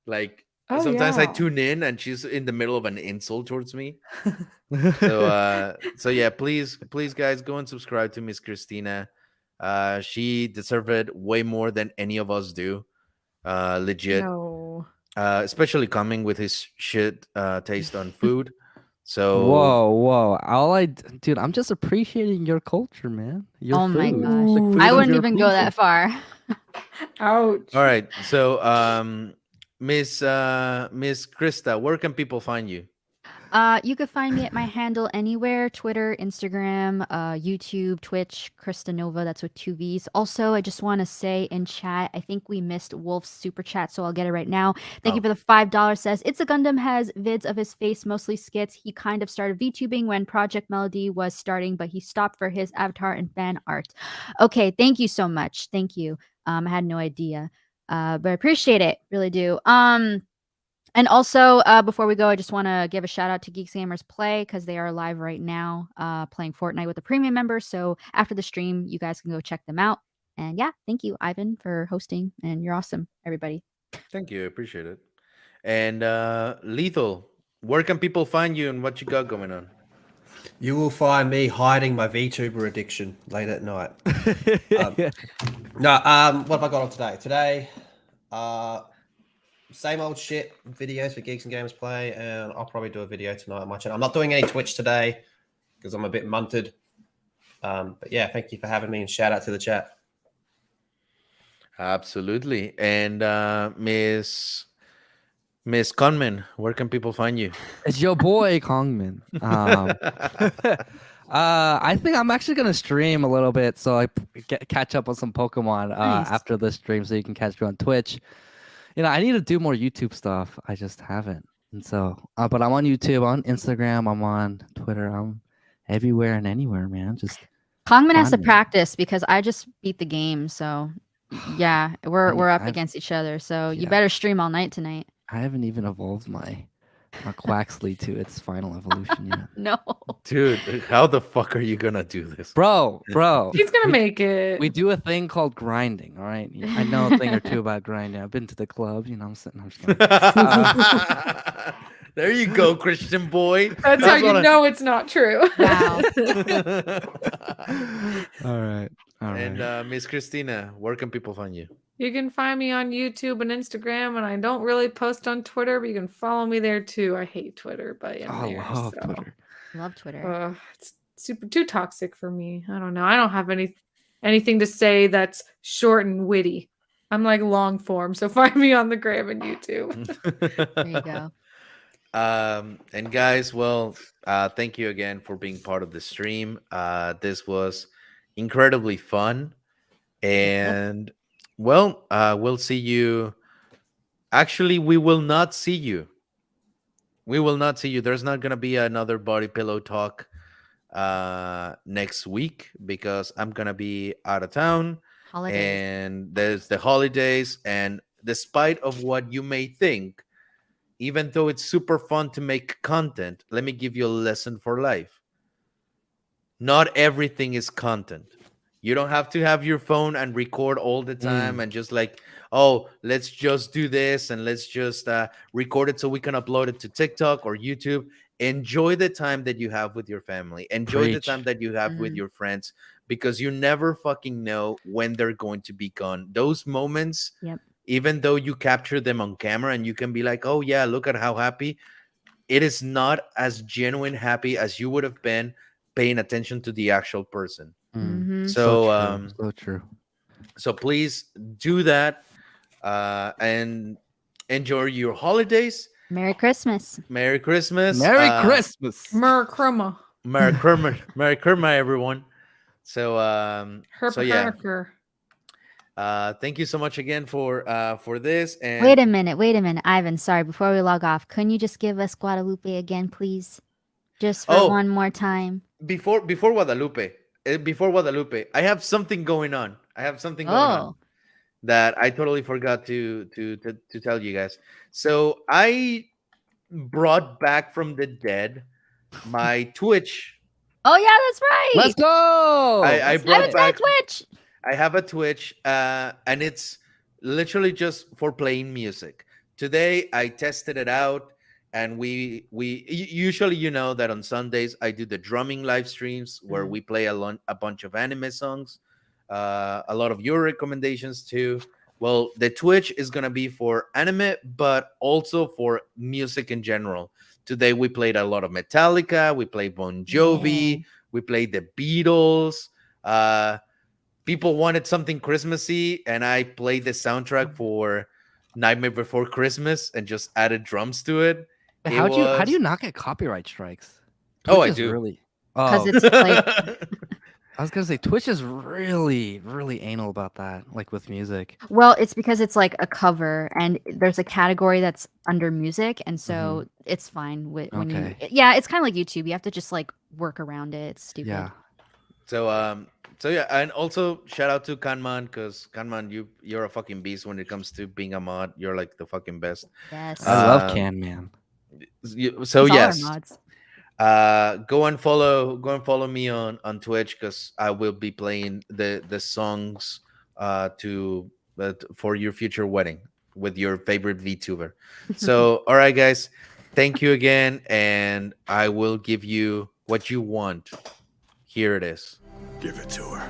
Like Oh sometimes I yeah. tune in and she's in the middle of an insult towards me. So yeah, please guys, go and subscribe to Miss Christina. She deserves it way more than any of us do. Legit. No. Especially coming with his shit taste on food. So Whoa. Dude, I'm just appreciating your culture, man. Your Oh my food. gosh. Like food I of wouldn't your even go that people. far. Ouch. all right. So Miss Krista, where can people find you? You could find me at my handle anywhere: Twitter, Instagram, YouTube, Twitch, Krista Nova. That's with 2 V's. Also, I just want to say in chat, I think we missed Wolf's super chat, so I'll get it right now. Thank you Oh. for the $5. Says It's a Gundam has vids of his face, mostly skits. He kind of started VTubing when Project Melody was starting, but he stopped for his avatar and fan art. Okay, thank you so much. Thank you. I had no idea, but I appreciate it. Really do. And also, before we go, I just want to give a shout out to Geeks Gamers Play because they are live right now playing Fortnite with the premium members. So after the stream, you guys can go check them out. And yeah, thank you, Ivan, for hosting. And you're awesome, everybody. Thank you. I appreciate it. And Lethal, where can people find you and what you got going on? You will find me hiding my VTuber addiction late at night. What have I got on today? Today, same old shit videos for Geeks and Gamers Play, and I'll probably do a video tonight on my channel. I'm not doing any Twitch today because I'm a bit munted. But yeah, thank you for having me and shout out to the chat. Absolutely. And Miss Conman, where can people find you? It's your boy Kongman. I think I'm actually gonna stream a little bit, so I catch up on some Pokemon Nice. after this stream, so you can catch me on Twitch. You know, I need to do more YouTube stuff. I just haven't, and so, but I'm on YouTube, on Instagram, I'm on Twitter, I'm everywhere and anywhere, man. Just Kongman has to find me. practice because I just beat the game. So yeah, we're up I've- against each other. So you yeah. better stream all night tonight. I haven't even evolved my Quaxley to its final evolution yet. No. Dude, how the fuck are you gonna do this? Bro. He's gonna make it. We do a thing called grinding, all right? Yeah, I know a thing or two about grinding. I've been to the club, you know, I'm sitting, I'm just kidding. There you go, Christian boy. That's how you know it's not true. Wow. All right. And Miss Christina, where can people find you? You can find me on YouTube and Instagram, and I don't really post on Twitter, but you can follow me there too. I hate Twitter, but yeah, I love Twitter. Love Twitter. It's super too toxic for me. I don't know. I don't have anything to say that's short and witty. I'm like long form, so find me on the gram and YouTube. There you go. And guys, well, thank you again for being part of the stream. This was incredibly fun, and well, we'll see you. Actually, we will not see you. We will not see you. There's not gonna be another body pillow talk next week because I'm gonna be out of town. Holidays. And there's the holidays, and despite of what you may think, even though it's super fun to make content, let me give you a lesson for life. Not everything is content. You don't have to have your phone and record all the time and just like, oh, let's just do this and let's just record it so we can upload it to TikTok or YouTube. Enjoy the time that you have with your family. Enjoy the Preach. time that you have with your friends, because you never fucking know when they're going to be gone. Those moments, even though you capture them on camera and you can be like, oh yeah, look at how happy, it is not as genuine happy as you would have been paying attention to the actual person. Mm. So So true. so please do that. and enjoy your holidays. Merry Christmas. Merry Christmas. Merry Christmas. Merkruma. Merry Christmas. Merry Christmas, everyone. So yeah. Thank you so much again for this. And Wait a minute, Ivan. Sorry, before we log off, couldn't you just give us Guadalupe again, please? Just for one more time. Before Guadalupe, I have something going on. That I totally forgot to tell you guys. So I brought back from the dead my Twitch. Oh yeah, that's right. Let's go. I brought back Twitch. I have a Twitch, and it's literally just for playing music. Today I tested it out, and we usually, you know, that on Sundays I do the drumming live streams where we play a bunch of anime songs, a lot of your recommendations too. Well, the Twitch is gonna be for anime, but also for music in general. Today we played a lot of Metallica, we played Bon Jovi, we played the Beatles. People wanted something Christmassy, and I played the soundtrack for Nightmare Before Christmas and just added drums to it. How do you not get copyright strikes? Oh, I Twitch is do. Really, Because it's like I was gonna say Twitch is really anal about that, like with music. well, it's because it's like a cover, and there's a category that's under music, and so it's fine with when you. Yeah, it's kind of like YouTube. You have to just like work around it. It's stupid. Yeah. So yeah, and also shout out to Kanman, because Kanman, you're a fucking beast when it comes to being a mod. You're like the fucking best. Yes. I love Can Man. So It's all our yes, mods. go and follow me on Twitch, because I will be playing the songs for your future wedding with your favorite VTuber. So all right, guys, thank you again, and I will give you what you want. Here it is. Give it to her.